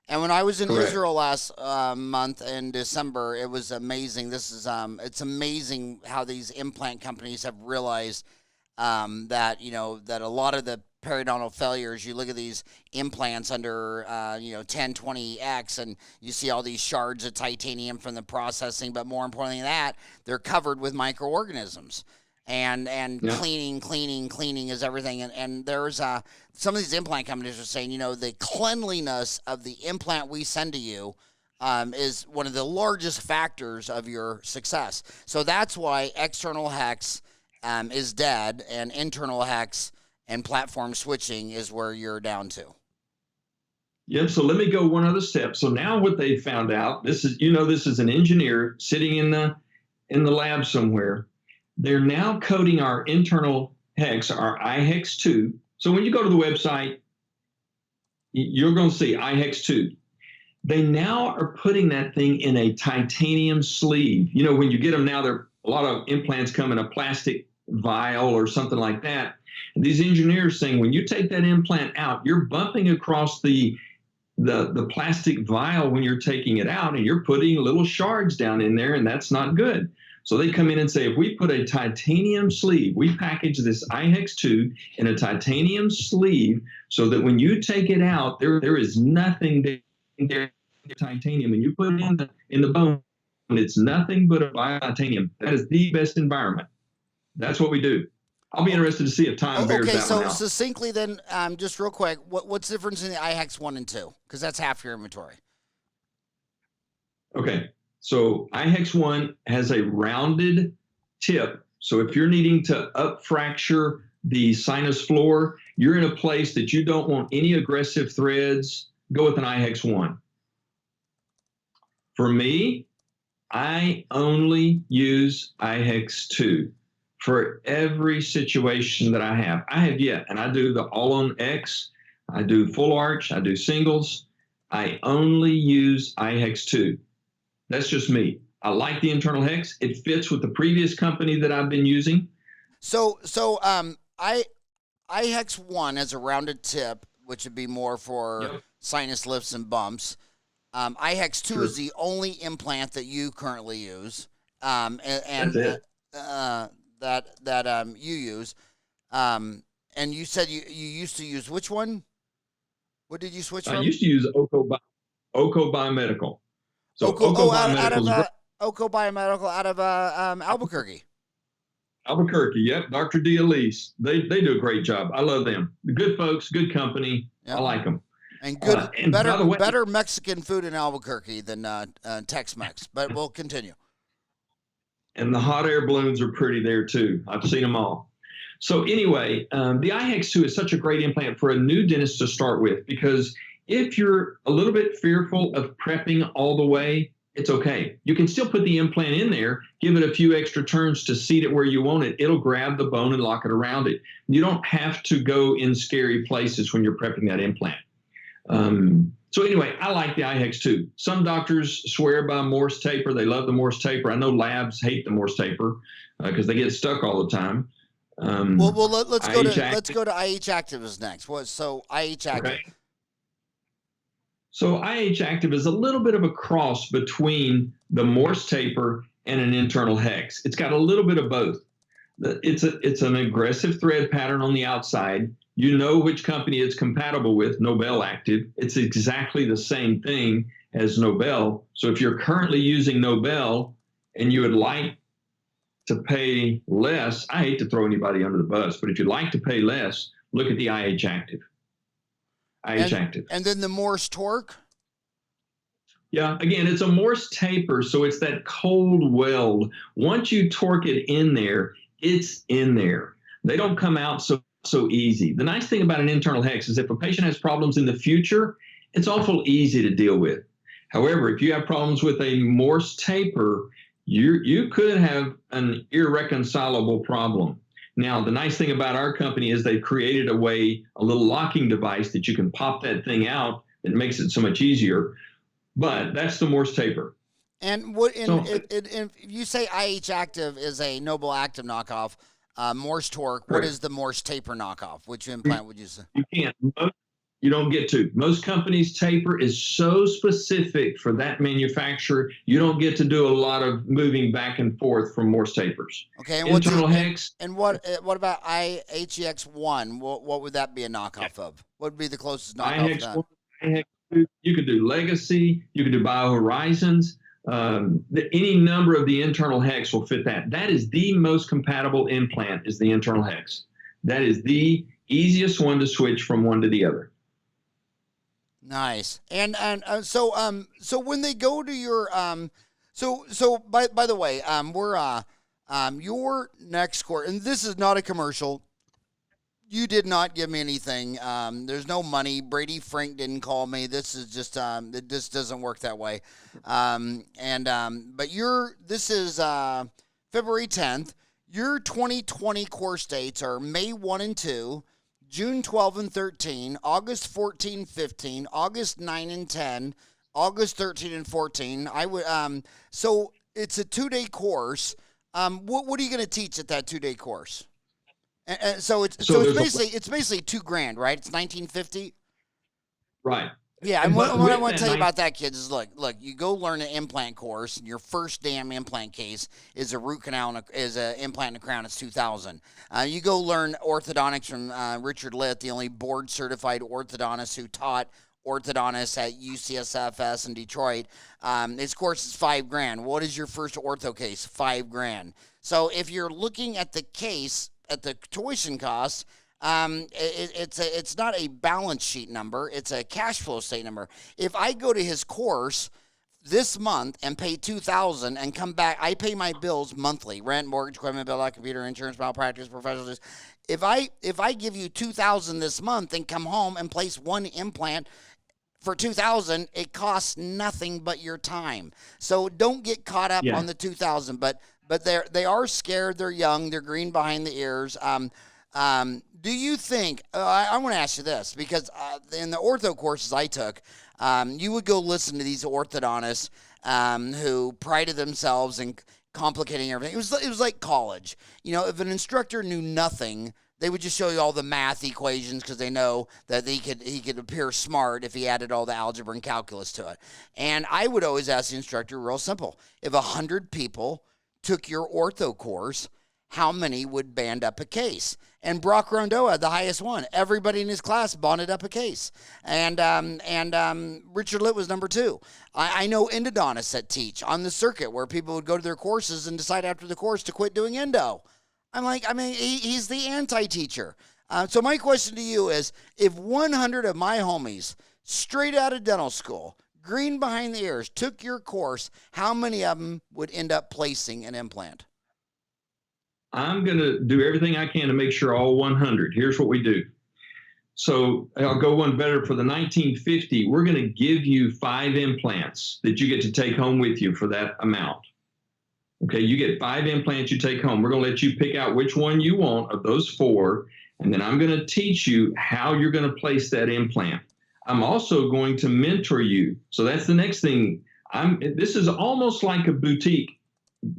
And when I was in Israel last month in December, it was amazing. It's amazing how these implant companies have realized that a lot of the periodontal failures, you look at these implants under 10, 20x, and you see all these shards of titanium from the processing. But more importantly than that, they're covered with microorganisms. And cleaning is everything. And there's some of these implant companies are saying, the cleanliness of the implant we send to you is one of the largest factors of your success. So that's why external hex is dead, and internal hex and platform switching is where you're down to. Yep. So let me go one other step. So now what they found out, this is an engineer sitting in the lab somewhere. They're now coding our internal hex, our iHex2. So when you go to the website, you're going to see iHex2. They now are putting that thing in a titanium sleeve. When you get them now, a lot of implants come in a plastic vial or something like that. And these engineers saying when you take that implant out, you're bumping across the plastic vial when you're taking it out, and you're putting little shards down in there, and that's not good. So they come in and say, if we put a titanium sleeve, we package this iHex2 in a titanium sleeve so that when you take it out, there is nothing there titanium. When you put it in the bone, it's nothing but a bio-titanium. That is the best environment. That's what we do. I'll be interested to see if time bears that one out. So succinctly then, just real quick, what's the difference in the iHex 1 and 2? Because that's half your inventory. Okay. So iHex 1 has a rounded tip. So if you're needing to upfracture the sinus floor, you're in a place that you don't want any aggressive threads, go with an iHex 1. For me, I only use iHex 2 for every situation that I have. And I do the all-on X, I do full arch, I do singles. I only use iHex 2. That's just me. I like the internal hex. It fits with the previous company that I've been using. So iHex 1 has a rounded tip, which would be more for sinus lifts and bumps. iHex 2 is the only implant that you currently use, and that you use. And you said you used to use which one? What did you switch from? I used to use Oko Biomedical. So Oko Biomedical out of Albuquerque. Albuquerque, yep. Dr. D'Elise. They do a great job. I love them. Good folks, good company. Yep. I like them. And good, better Mexican food in Albuquerque than Tex-Mex. But we'll continue. And the hot air balloons are pretty there too. I've seen them all. So anyway, the iHex 2 is such a great implant for a new dentist to start with, because if you're a little bit fearful of prepping all the way, it's okay. You can still put the implant in there, give it a few extra turns to seat it where you want it. It'll grab the bone and lock it around it. You don't have to go in scary places when you're prepping that implant. So anyway, I like the iHex too. Some doctors swear by Morse taper. They love the Morse taper. I know labs hate the Morse taper because they get stuck all the time. Let's go to IH Active is next. So IH Active? Okay. So IH Active is a little bit of a cross between the Morse taper and an internal hex. It's got a little bit of both. It's an aggressive thread pattern on the outside. You know which company it's compatible with, Nobel Active. It's exactly the same thing as Nobel. So if you're currently using Nobel and you would like to pay less, I hate to throw anybody under the bus, but if you'd like to pay less, look at the IH Active. Active. And then the Morse torque? Yeah, again, it's a Morse taper, so it's that cold weld. Once you torque it in there, it's in there. They don't come out so easy. The nice thing about an internal hex is if a patient has problems in the future, it's awful easy to deal with. However, if you have problems with a Morse taper, you could have an irreconcilable problem. Now, the nice thing about our company is they've created a little locking device that you can pop that thing out. It makes it so much easier. But that's the Morse taper. And if you say IH Active is a Nobel Active knockoff, Morse torque, what is the Morse taper knockoff? Which implant would you say? You can't. You don't get to. Most companies' taper is so specific for that manufacturer, you don't get to do a lot of moving back and forth from Morse tapers. Okay. And internal hex. And what about IHEX1? What would that be a knockoff of? What would be the closest knockoff to that? IHEX2, you could do Legacy. You could do BioHorizons. Any number of the internal hex will fit that. That is the most compatible implant, is the internal hex. That is the easiest one to switch from one to the other. Nice. So when they go to your so by the way, we're your next course, and this is not a commercial. You did not give me anything. There's no money. Brady Frank didn't call me. This is just it just doesn't work that way. But this is February 10th. Your 2020 course dates are May 1 and 2, June 12 and 13, August 14, 15, August 9 and 10, August 13 and 14. So it's a 2-day course. What are you going to teach at that 2-day course? And so it's basically $2,000, right? It's $1,950. Right. Yeah, and what I want to tell you about that, kids, is look, you go learn an implant course, and your first damn implant case is a root canal, is an implant in the crown. It's $2,000. You go learn orthodontics from Richard Litt, the only board-certified orthodontist who taught orthodontists at UCSFS in Detroit. His course is $5,000. What is your first ortho case? $5,000. So if you're looking at the case, at the tuition cost, it's not a balance sheet number. It's a cash flow statement number. If I go to his course this month and pay $2,000 and come back, I pay my bills monthly: rent, mortgage, equipment bill, computer, insurance, malpractice, professional. If I give you $2,000 this month and come home and place one implant for $2,000, it costs nothing but your time. So don't get caught up on the $2,000. But they are scared. They're young. They're green behind the ears. Do you think, I want to ask you this, because in the ortho courses I took, you would go listen to these orthodontists who prided themselves in complicating everything. It was like college. You know, if an instructor knew nothing, they would just show you all the math equations because they know that he could appear smart if he added all the algebra and calculus to it. And I would always ask the instructor, real simple, if 100 people took your ortho course, how many would band up a case? And Brock Rondeau had the highest one. Everybody in his class bonded up a case. And Richard Litt was number 2. I know endodontists that teach on the circuit where people would go to their courses and decide after the course to quit doing endo. He's the anti-teacher. So my question to you is, if 100 of my homies, straight out of dental school, green behind the ears, took your course, how many of them would end up placing an implant? I'm going to do everything I can to make sure all 100. Here's what we do. So I'll go one better. For the 1950, we're going to give you 5 implants that you get to take home with you for that amount. Okay, you get 5 implants you take home. We're going to let you pick out which one you want of those 4, and then I'm going to teach you how you're going to place that implant. I'm also going to mentor you. So that's the next thing. This is almost like a boutique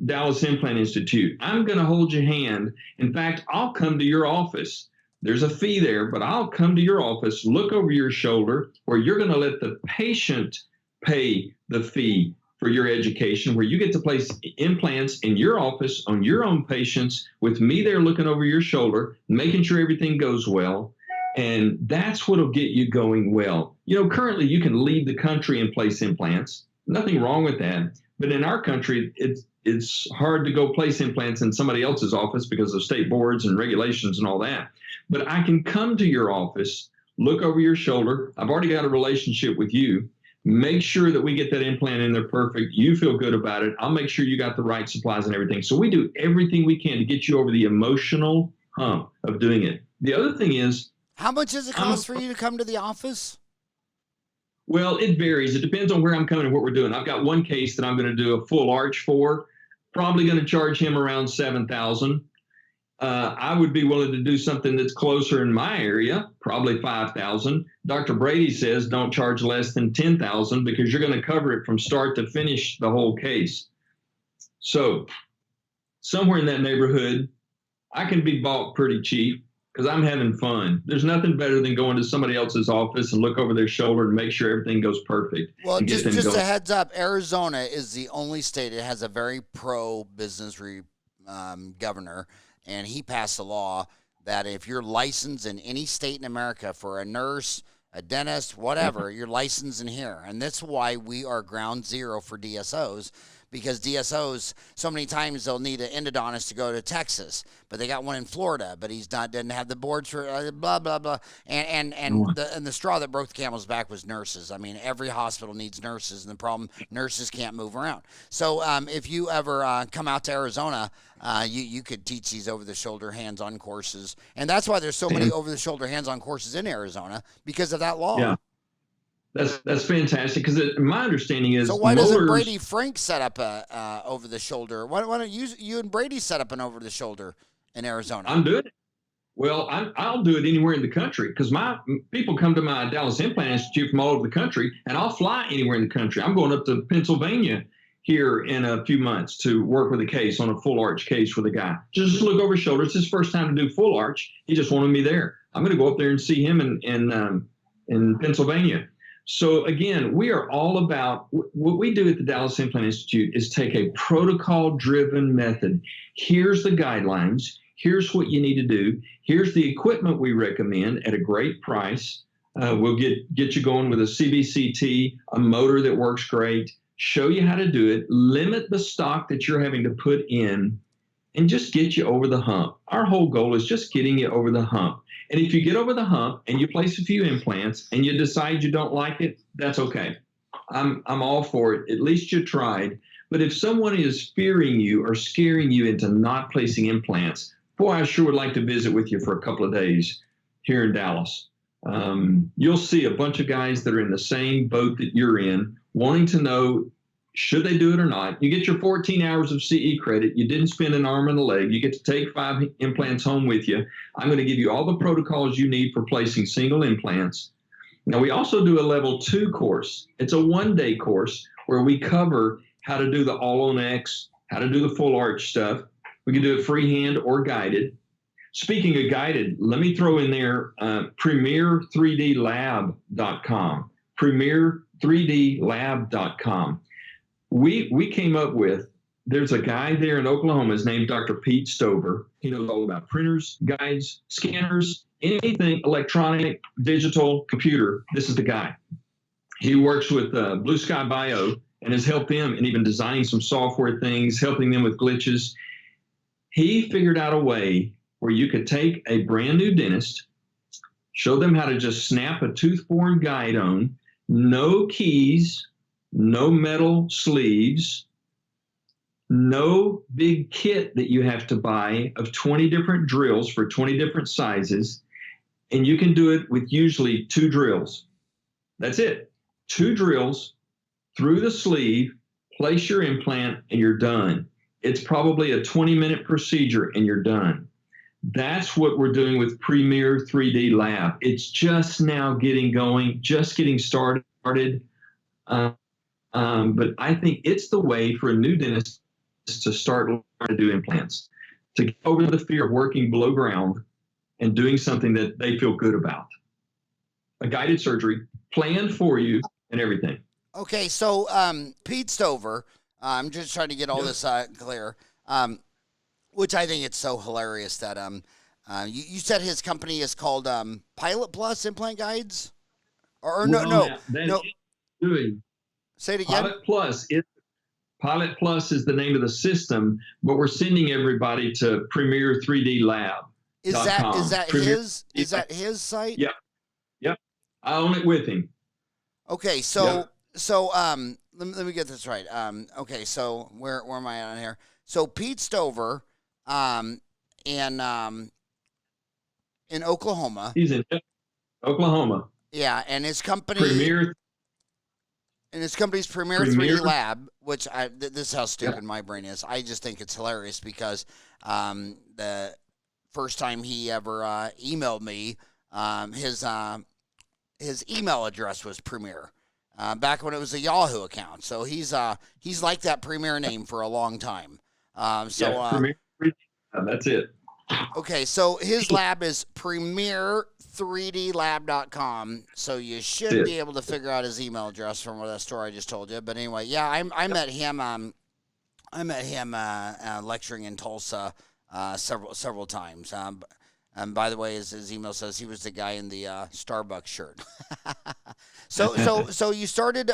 Dallas Implant Institute. I'm going to hold your hand. In fact, I'll come to your office. There's a fee there, but I'll come to your office, look over your shoulder, where you're going to let the patient pay the fee for your education, where you get to place implants in your office on your own patients with me there looking over your shoulder, making sure everything goes well. And that's what'll get you going well. Currently you can leave the country and place implants. Nothing wrong with that. But in our country, it's hard to go place implants in somebody else's office because of state boards and regulations and all that. But I can come to your office, look over your shoulder. I've already got a relationship with you. Make sure that we get that implant in there perfect. You feel good about it. I'll make sure you got the right supplies and everything. So we do everything we can to get you over the emotional hump of doing it. The other thing is, how much does it cost for you to come to the office? Well, it varies. It depends on where I'm coming and what we're doing. I've got one case that I'm going to do a full arch for. Probably going to charge him around $7,000. I would be willing to do something that's closer in my area, probably $5,000. Dr. Brady says don't charge less than $10,000 because you're going to cover it from start to finish, the whole case. So somewhere in that neighborhood, I can be bought pretty cheap because I'm having fun. There's nothing better than going to somebody else's office and look over their shoulder and make sure everything goes perfect. Well, just a heads up, Arizona is the only state that has a very pro-business governor, and he passed a law that if you're licensed in any state in America for a nurse, a dentist, whatever, you're licensed in here. And that's why we are ground zero for DSOs, because DSOs, so many times they'll need an endodontist to go to Texas, but they got one in Florida, but doesn't have the boards for blah, blah, blah. And the straw that broke the camel's back was nurses. I mean, every hospital needs nurses, and the problem, nurses can't move around. So if you ever come out to Arizona, you could teach these over-the-shoulder hands-on courses. And that's why there's so many over-the-shoulder hands-on courses in Arizona, because of that law. Yeah. That's fantastic, because my understanding is. So why doesn't Brady Frank set up a over the shoulder? Why don't you and Brady set up an over the shoulder in Arizona? I'm doing it. Well, I'll do it anywhere in the country, because my people come to my Dallas Implant Institute from all over the country, and I'll fly anywhere in the country. I'm going up to Pennsylvania here in a few months to work with a case on a full arch case with a guy. Just look over his shoulder. It's his first time to do full arch. He just wanted me there. I'm going to go up there and see him in Pennsylvania. So again, we are all about, what we do at the Dallas Implant Institute is take a protocol-driven method. Here's the guidelines. Here's what you need to do. Here's the equipment we recommend at a great price. We'll get you going with a CBCT, a motor that works great, show you how to do it, limit the stock that you're having to put in, and just get you over the hump. Our whole goal is just getting you over the hump. And if you get over the hump and you place a few implants and you decide you don't like it, that's okay. I'm all for it. At least you tried. But if someone is fearing you or scaring you into not placing implants, boy, I sure would like to visit with you for a couple of days here in Dallas. You'll see a bunch of guys that are in the same boat that you're in, wanting to know, should they do it or not? You get your 14 hours of CE credit. You didn't spend an arm and a leg. You get to take 5 implants home with you. I'm going to give you all the protocols you need for placing single implants. Now, we also do a level 2 course. It's a 1-day course where we cover how to do the all-on-X, how to do the full arch stuff. We can do it freehand or guided. Speaking of guided, let me throw in there premier3dlab.com, premier3dlab.com. We came up with, there's a guy there in Oklahoma, his name's Dr. Pete Stover. He knows all about printers, guides, scanners, anything electronic, digital, computer. This is the guy. He works with Blue Sky Bio and has helped them in even designing some software things, helping them with glitches. He figured out a way where you could take a brand new dentist, show them how to just snap a tooth-borne guide on, no keys, no metal sleeves, no big kit that you have to buy of 20 different drills for 20 different sizes. And you can do it with usually 2 drills. That's it. 2 drills through the sleeve, place your implant, and you're done. It's probably a 20-minute procedure and you're done. That's what we're doing with Premier 3D Lab. It's just now getting going, just getting started. But I think it's the way for a new dentist to start learning to do implants, to get over the fear of working below ground and doing something that they feel good about. A guided surgery planned for you and everything. Okay, so Pete Stover, I'm just trying to get all this clear, which I think it's so hilarious that you said his company is called Pilot Plus Implant Guides? Or no. Doing. Say it again. Pilot Plus is the name of the system, but we're sending everybody to Premier 3D Lab. Is that his site? Yep. I own it with him. Okay, so let me get this right. Okay, so where am I on here? So Pete Stover, in Oklahoma. He's in Oklahoma. Yeah, and his company Premier. And his company's Premier 3D Lab, which this is how stupid my brain is. I just think it's hilarious because the first time he ever emailed me, his email address was Premier, back when it was a Yahoo account. So he's like that Premier name for a long time. Premier 3D, that's it. Okay, so his lab is premier3dlab.com, so you should be able to figure out his email address from that story I just told you. But anyway, yeah, I met him. Lecturing in Tulsa several times. And by the way, his email says he was the guy in the Starbucks shirt. So you started.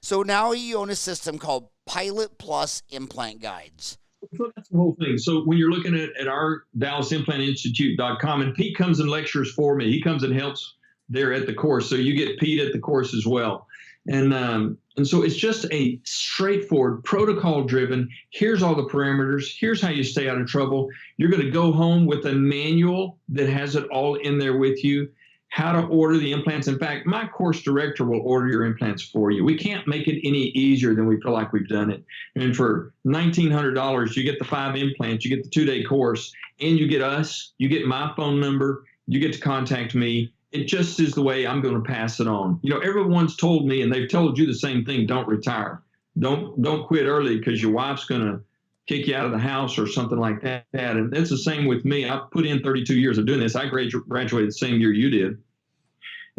So now you own a system called Pilot Plus Implant Guides. So that's the whole thing. So when you're looking at our Dallas Implant Institute.com, and Pete comes and lectures for me. He comes and helps there at the course. So you get Pete at the course as well. And so it's just a straightforward, protocol-driven, here's all the parameters, here's how you stay out of trouble. You're going to go home with a manual that has it all in there with you, how to order the implants. In fact, my course director will order your implants for you. We can't make it any easier than we feel like we've done it. And for $1,900, you get the 5 implants, you get the 2-day course, and you get us, you get my phone number, you get to contact me. It just is the way I'm going to pass it on. You know, everyone's told me, and they've told you the same thing, don't retire. Don't quit early because your wife's going to kick you out of the house or something like that. And that's the same with me. I put in 32 years of doing this. I graduated the same year you did.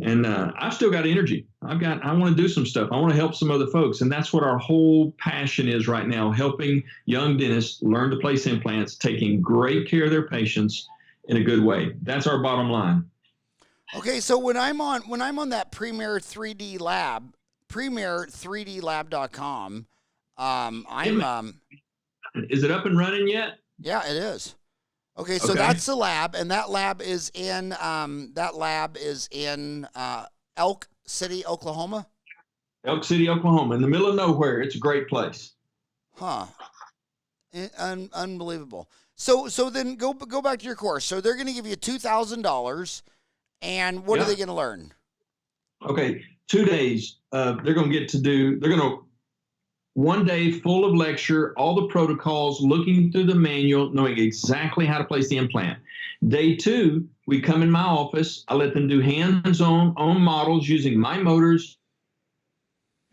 And I've still got energy. I want to do some stuff. I want to help some other folks. And that's what our whole passion is right now, helping young dentists learn to place implants, taking great care of their patients in a good way. That's our bottom line. Okay, so when I'm on that Premier 3D Lab, premier3dlab.com, is it up and running yet? Yeah, it is. Okay, so that's the lab, and that lab is in Elk City, Oklahoma. Elk City, Oklahoma, in the middle of nowhere. It's a great place. Huh. Unbelievable. So then go back to your course. So they're going to give you $2,000, and what are they going to learn? Okay, 2 days. They're going to 1 day full of lecture, all the protocols, looking through the manual, knowing exactly how to place the implant. Day 2, we come in my office. I let them do hands-on models using my motors,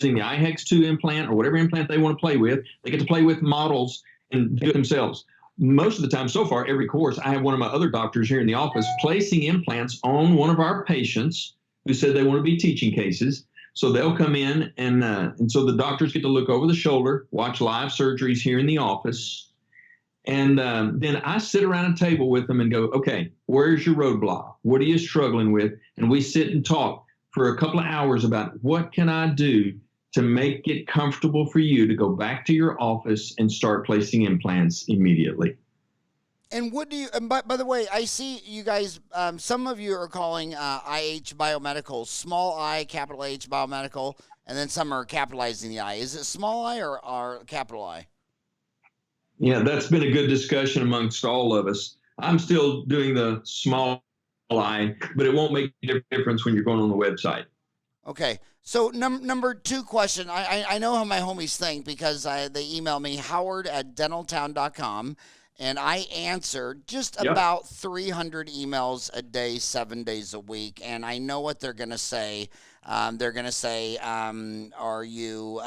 using the iHex 2 implant or whatever implant they want to play with. They get to play with models and do it themselves. Most of the time so far, every course, I have one of my other doctors here in the office placing implants on one of our patients who said they want to be teaching cases. So they'll come in, and so the doctors get to look over the shoulder, watch live surgeries here in the office. And then I sit around a table with them and go, okay, where's your roadblock? What are you struggling with? And we sit and talk for a couple of hours about what can I do to make it comfortable for you to go back to your office and start placing implants immediately. And what do you, and by the way, I see you guys, some of you are calling IH Biomedical small I, capital H Biomedical, and then some are capitalizing the I. Is it small I or capital I? Yeah, that's been a good discussion amongst all of us. I'm still doing the small I, but it won't make a difference when you're going on the website. Okay. So number 2 question. I know how my homies think because they email me, howard@dentaltown.com. and I answer just Yep. about 300 emails a day, 7 days a week. And I know what they're going to say. They're going to say, are you,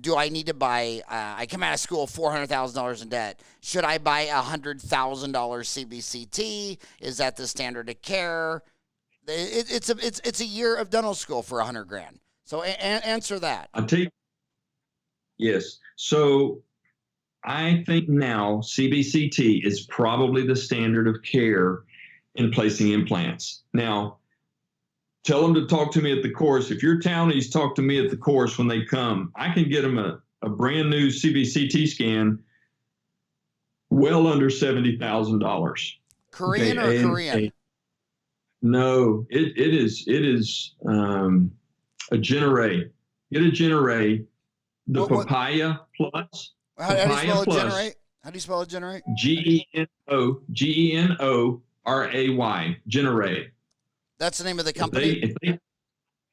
do I need to buy, I come out of school $400,000 in debt. Should I buy a $100,000 CBCT? Is that the standard of care? It's a year of dental school for $100,000. So answer that. I'll tell you, yes. So I think now CBCT is probably the standard of care in placing implants. Now, tell them to talk to me at the course. If your townies talk to me at the course when they come, I can get them a brand new CBCT scan well under $70,000. Korean or Korean? No, it is a Generate. Get a Generate. The Papaya Plus. How do you spell a Generate? How do you spell a Generate? Genoray. Generate. That's the name of the company?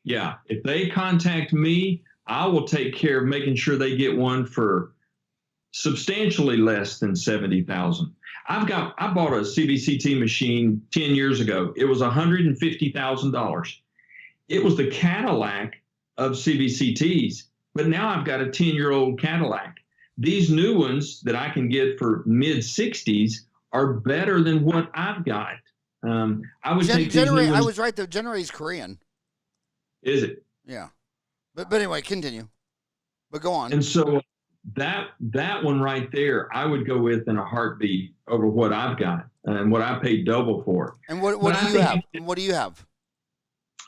If they contact me, I will take care of making sure they get one for substantially less than $70,000. I bought a CBCT machine 10 years ago. It was $150,000. It was the Cadillac of CBCTs, but now I've got a 10-year-old Cadillac. These new ones that I can get for mid-60s are better than what I've got. I would take these new ones. I was right though. Generate is Korean. Is it? Yeah, but anyway, continue. But go on. And so that one right there, I would go with in a heartbeat over what I've got and what I paid double for. And what do you have? What do you have?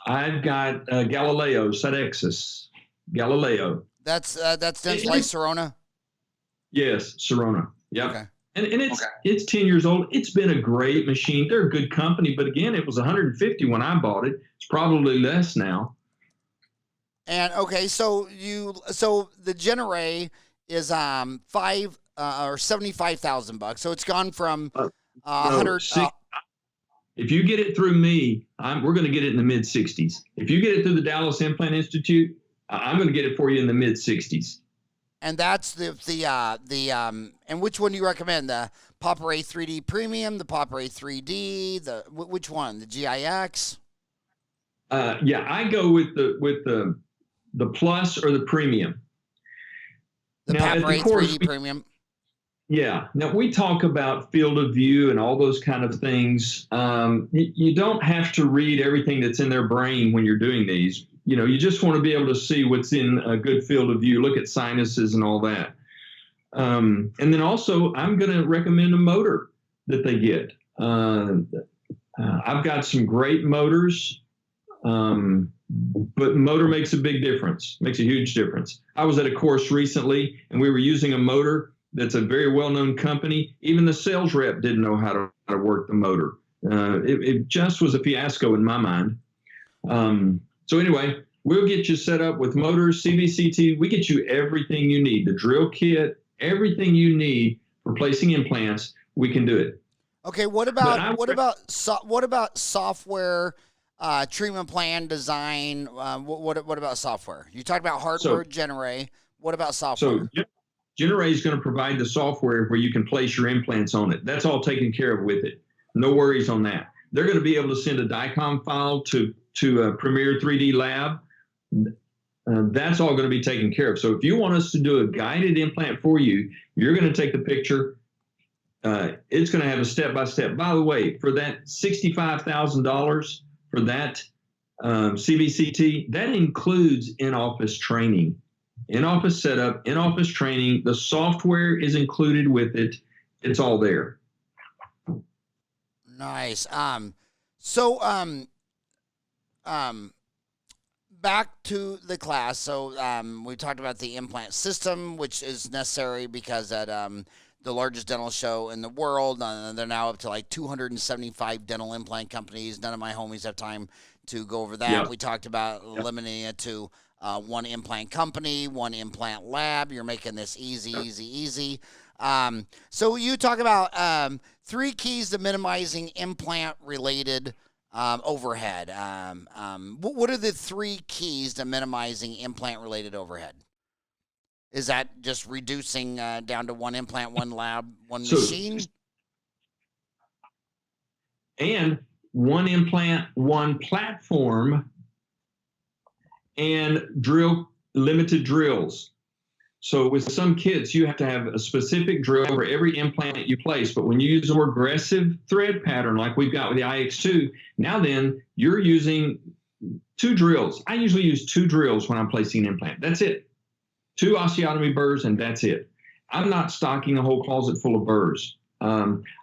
I've got Galileo Sodexis. Galileo. That's Dentistry Sirona. Yes, Sirona. Yeah. Okay. And it's 10 years old. It's been a great machine. They're a good company, but again, it was $150 when I bought it. It's probably less now. And okay, so the Generate is $75,000. So it's gone from 100. If you get it through me, we're going to get it in the mid 60s. If you get it through the Dallas Implant Institute, I'm going to get it for you in the mid 60s. And that's and which one do you recommend? The Popare 3D Premium, the Popare 3D, which one? The GIX? I go with the Plus or the Premium. The Popare 3D Premium. Yeah. Now we talk about field of view and all those kind of things. You don't have to read everything that's in their brain when you're doing these. You just want to be able to see what's in a good field of view, look at sinuses and all that. And then also, I'm going to recommend a motor that they get. I've got some great motors, but motor makes a big difference, makes a huge difference. I was at a course recently, and we were using a motor that's a very well-known company. Even the sales rep didn't know how to work the motor. It just was a fiasco in my mind. So anyway, we'll get you set up with motors, CBCT. We get you everything you need, the drill kit, everything you need for placing implants. We can do it. Okay. What about software, treatment plan design? What about software? You talked about hardware, Generate. What about software? So Generate is going to provide the software where you can place your implants on it. That's all taken care of with it. No worries on that. They're going to be able to send a DICOM file to a Premier 3D lab. That's all going to be taken care of. So if you want us to do a guided implant for you, you're going to take the picture. It's going to have a step-by-step. By the way, for that $65,000 for that CBCT, that includes in-office training, in-office setup, in-office training. The software is included with it. It's all there. Nice. Back to the class. So we talked about the implant system, which is necessary because at the largest dental show in the world, they're now up to like 275 dental implant companies. None of my homies have time to go over that. Yep. We talked about limiting it to one implant company, one implant lab. You're making this easy. So you talk about 3 keys to minimizing implant-related overhead. What are the 3 keys to minimizing implant-related overhead? Is that just reducing down to one implant, one lab, one So, machine? and one implant, one platform, and limited drills. So with some kits, you have to have a specific drill for every implant that you place. But when you use a more aggressive thread pattern like we've got with the IX2, now then you're using 2 drills. I usually use 2 drills when I'm placing an implant. That's it. 2 osteotomy burrs, and that's it. I'm not stocking a whole closet full of burrs.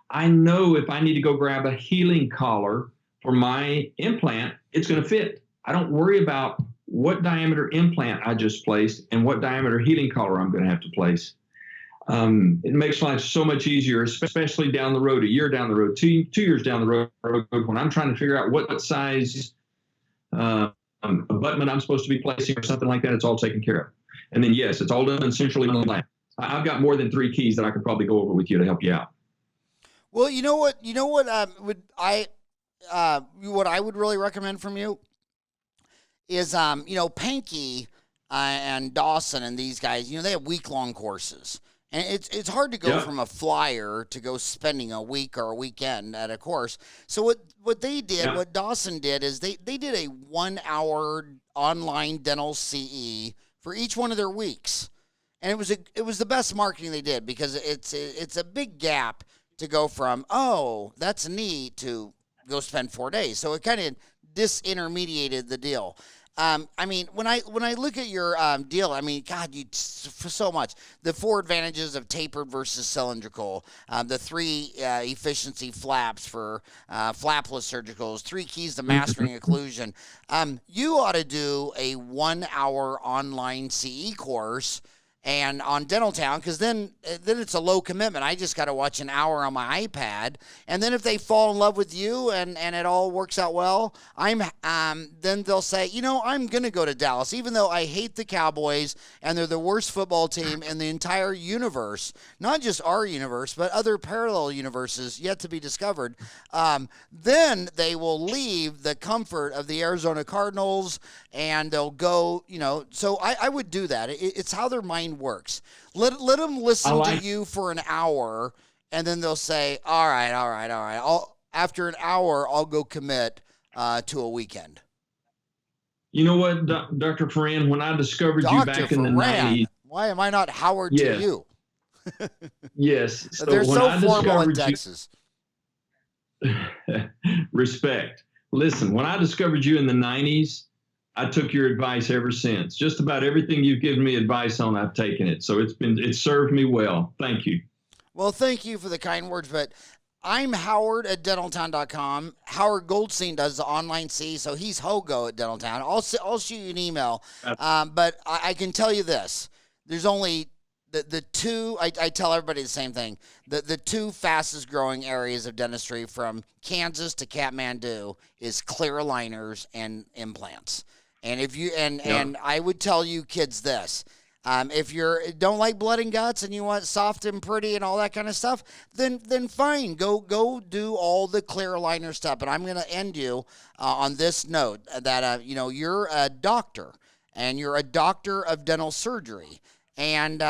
I know if I need to go grab a healing collar for my implant, it's going to fit. I don't worry about what diameter implant I just placed and what diameter healing collar I'm going to have to place. It makes life so much easier, especially down the road, a year down the road, two years down the road, when I'm trying to figure out what size abutment I'm supposed to be placing or something like that. It's all taken care of. And then, yes, it's all done centrally on the lab. I've got more than 3 keys that I could probably go over with you to help you out. Well, what I would really recommend from you is, Panky and Dawson and these guys, they have week-long courses. And it's hard to go from a flyer to go spending a week or a weekend at a course. So what they did, what Dawson did, is they did a 1-hour online dental CE for each one of their weeks. And it was the best marketing they did, because it's a big gap to go from, oh, that's neat, to go spend 4 days. So it kind of disintermediated the deal. When I look at your deal, God, so much. The 4 advantages of tapered versus cylindrical, the 3 efficiency flaps for flapless surgicals, 3 keys to mastering occlusion. You ought to do a 1-hour online CE course and on Dental Town, because then it's a low commitment. I just got to watch an hour on my iPad, and then if they fall in love with you and it all works out well, then they'll say, I'm going to go to Dallas, even though I hate the Cowboys and they're the worst football team in the entire universe, not just our universe, but other parallel universes yet to be discovered. Then they will leave the comfort of the Arizona Cardinals and they'll go, so I would do that. It's how their mind works. Let them listen to you for an hour, and then they'll say, all right. After an hour, I'll go commit to a weekend. You know what, Dr. Farran, when I discovered you back in the 90s. Why am I not Howard to you? Yes. So they're so formal in Texas. Respect. Listen, when I discovered you in the 90s, I took your advice ever since. Just about everything you've given me advice on, I've taken it. So it served me well. Thank you. Well, thank you for the kind words, but I'm Howard at dentaltown.com. Howard Goldstein does the online C, so he's Hogo at Dentaltown. I'll shoot you an email. But I can tell you this. There's only the 2, I tell everybody the same thing. The 2 fastest growing areas of dentistry from Kansas to Kathmandu is clear aligners and implants. And if you and I would tell you kids this, if you don't like blood and guts and you want soft and pretty and all that kind of stuff, then fine, go do all the clear aligner stuff. But I'm going to end you on this note that you're a doctor and you're a doctor of dental surgery, and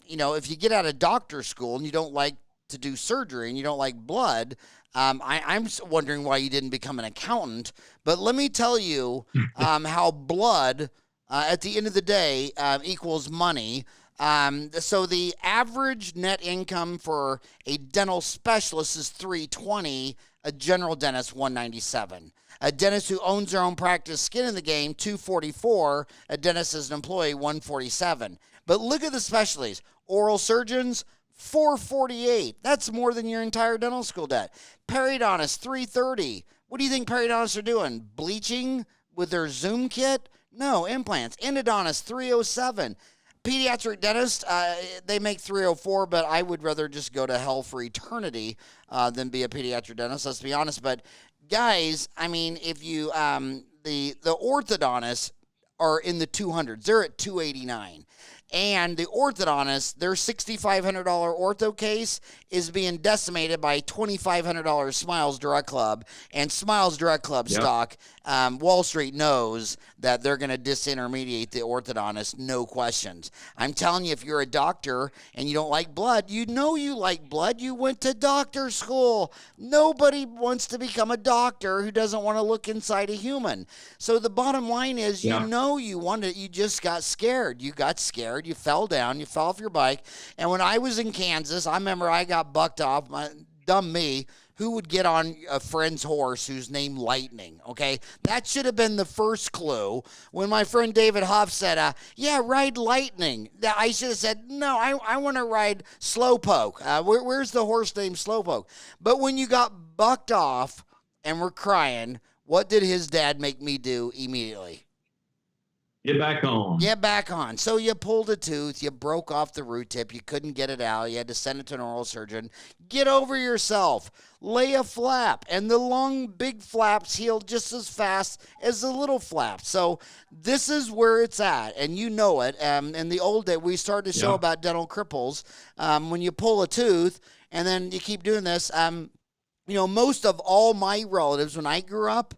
if you get out of doctor school and you don't like to do surgery and you don't like blood. I'm wondering why you didn't become an accountant, but let me tell you how blood, at the end of the day, equals money. So the average net income for a dental specialist is $320, a general dentist $197. A dentist who owns their own practice, skin in the game, $244. A dentist as an employee, $147. But look at the specialties. Oral surgeons, $448. That's more than your entire dental school debt. Periodontists, $330. What do you think periodontists are doing? Bleaching with their Zoom kit? No, implants. Endodontists, $307. Pediatric dentists, they make $304, but I would rather just go to hell for eternity than be a pediatric dentist, let's be honest. But guys, if you the orthodontists are in the 200s. They're at $289. And the orthodontist, their $6,500 ortho case is being decimated by $2,500 Smiles Direct Club. And Smiles Direct Club stock, Wall Street knows that they're going to disintermediate the orthodontist, no questions. I'm telling you, if you're a doctor and you don't like blood, you know you like blood. You went to doctor school. Nobody wants to become a doctor who doesn't want to look inside a human. So the bottom line is, you know you wanted, you just got scared. You got scared. You fell down. You fell off your bike. And when I was in Kansas, I remember I got bucked off. Dumb me. Who would get on a friend's horse who's named Lightning, okay? That should have been the first clue. When my friend David Hoff said, yeah, ride Lightning, I should have said, no, I want to ride Slowpoke. Where's the horse named Slowpoke? But when you got bucked off and were crying, what did his dad make me do immediately? Get back on. Get back on. So you pulled a tooth. You broke off the root tip. You couldn't get it out. You had to send it to an oral surgeon. Get over yourself. Lay a flap. And the long, big flaps heal just as fast as the little flaps. So this is where it's at, and you know it. In the old day, we started to show about dental cripples. When you pull a tooth and then you keep doing this, most of all my relatives, when I grew up,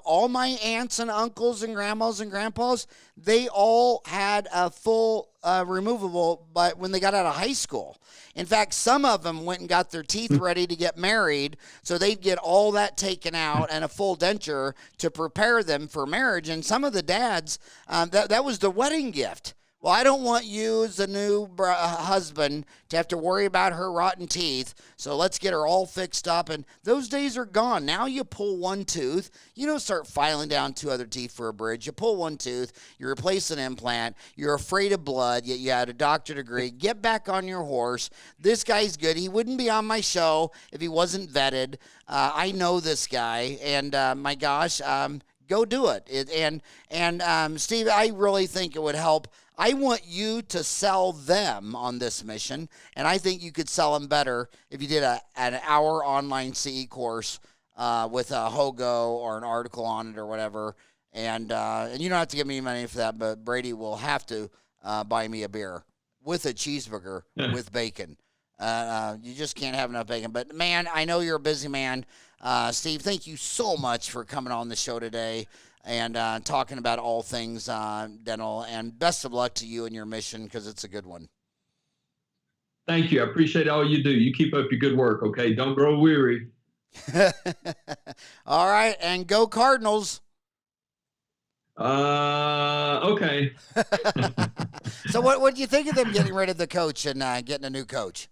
all my aunts and uncles and grandmas and grandpas, they all had a full removable but when they got out of high school. In fact, some of them went and got their teeth ready to get married, so they'd get all that taken out and a full denture to prepare them for marriage. And some of the dads, that was the wedding gift. Well, I don't want you as a new husband to have to worry about her rotten teeth, so let's get her all fixed up. And those days are gone. Now you pull one tooth. You don't start filing down two other teeth for a bridge. You pull one tooth. You replace an implant. You're afraid of blood, yet you had a doctor degree. Get back on your horse. This guy's good. He wouldn't be on my show if he wasn't vetted. I know this guy, and my gosh, go do it. Steve, I really think it would help. I want you to sell them on this mission, and I think you could sell them better if you did an hour online CE course with a Hogo or an article on it or whatever. And you don't have to give me any money for that, but Brady will have to buy me a beer with a cheeseburger with bacon. You just can't have enough bacon. But, man, I know you're a busy man. Steve, thank you so much for coming on the show today and talking about all things dental. And best of luck to you and your mission, because it's a good one. Thank you. I appreciate all you do. You keep up your good work, okay? Don't grow weary. All right, and go Cardinals. Okay. So what do you think of them getting rid of the coach and getting a new coach?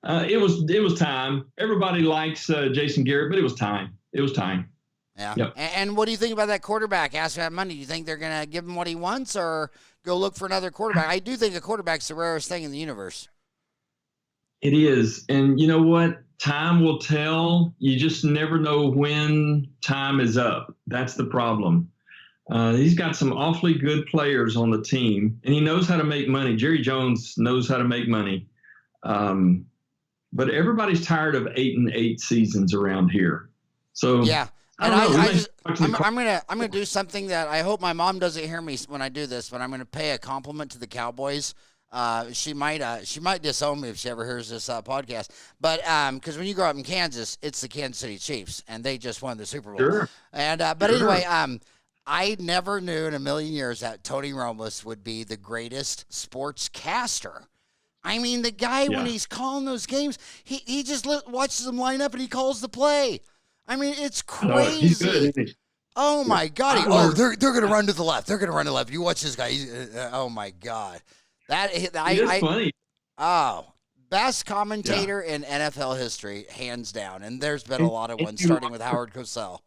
It was time. Everybody likes Jason Garrett, but it was time. It was time. Yeah. Yep. And what do you think about that quarterback asking that money? Do you think they're going to give him what he wants or go look for another quarterback? I do think a quarterback's the rarest thing in the universe. It is. And you know what? Time will tell. You just never know when time is up. That's the problem. He's got some awfully good players on the team, and he knows how to make money. Jerry Jones knows how to make money. But everybody's tired of 8-8 seasons around here. So yeah. And I'm gonna do something that I hope my mom doesn't hear me when I do this, but I'm gonna pay a compliment to the Cowboys. She might disown me if she ever hears this podcast. But because when you grow up in Kansas, it's the Kansas City Chiefs, and they just won the Super Bowl. Sure. And but anyway, I never knew in a million years that Tony Romo would be the greatest sportscaster. I mean, the guy, when he's calling those games, he just watches them line up and he calls the play. I mean, it's crazy. He's good, isn't he? Oh, my God. They're going to run to the left. They're going to run to the left. You watch this guy. Oh, my God. It's funny. Oh, best commentator in NFL history, hands down. And there's been a lot of ones, starting with Howard Cosell.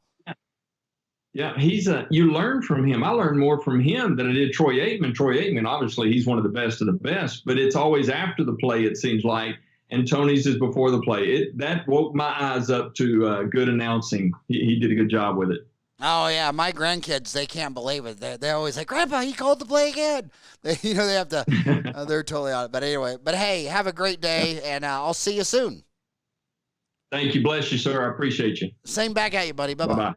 Yeah, you learn from him. I learned more from him than I did Troy Aikman. Troy Aikman, obviously, he's one of the best of the best, but it's always after the play, it seems like, and Tony's is before the play. That woke my eyes up to good announcing. He did a good job with it. Oh, yeah, my grandkids, they can't believe it. They're always like, Grandpa, he called the play again. They have to, they're totally on it. But anyway, hey, have a great day, and I'll see you soon. Thank you. Bless you, sir. I appreciate you. Same back at you, buddy. Bye-bye. Bye-bye.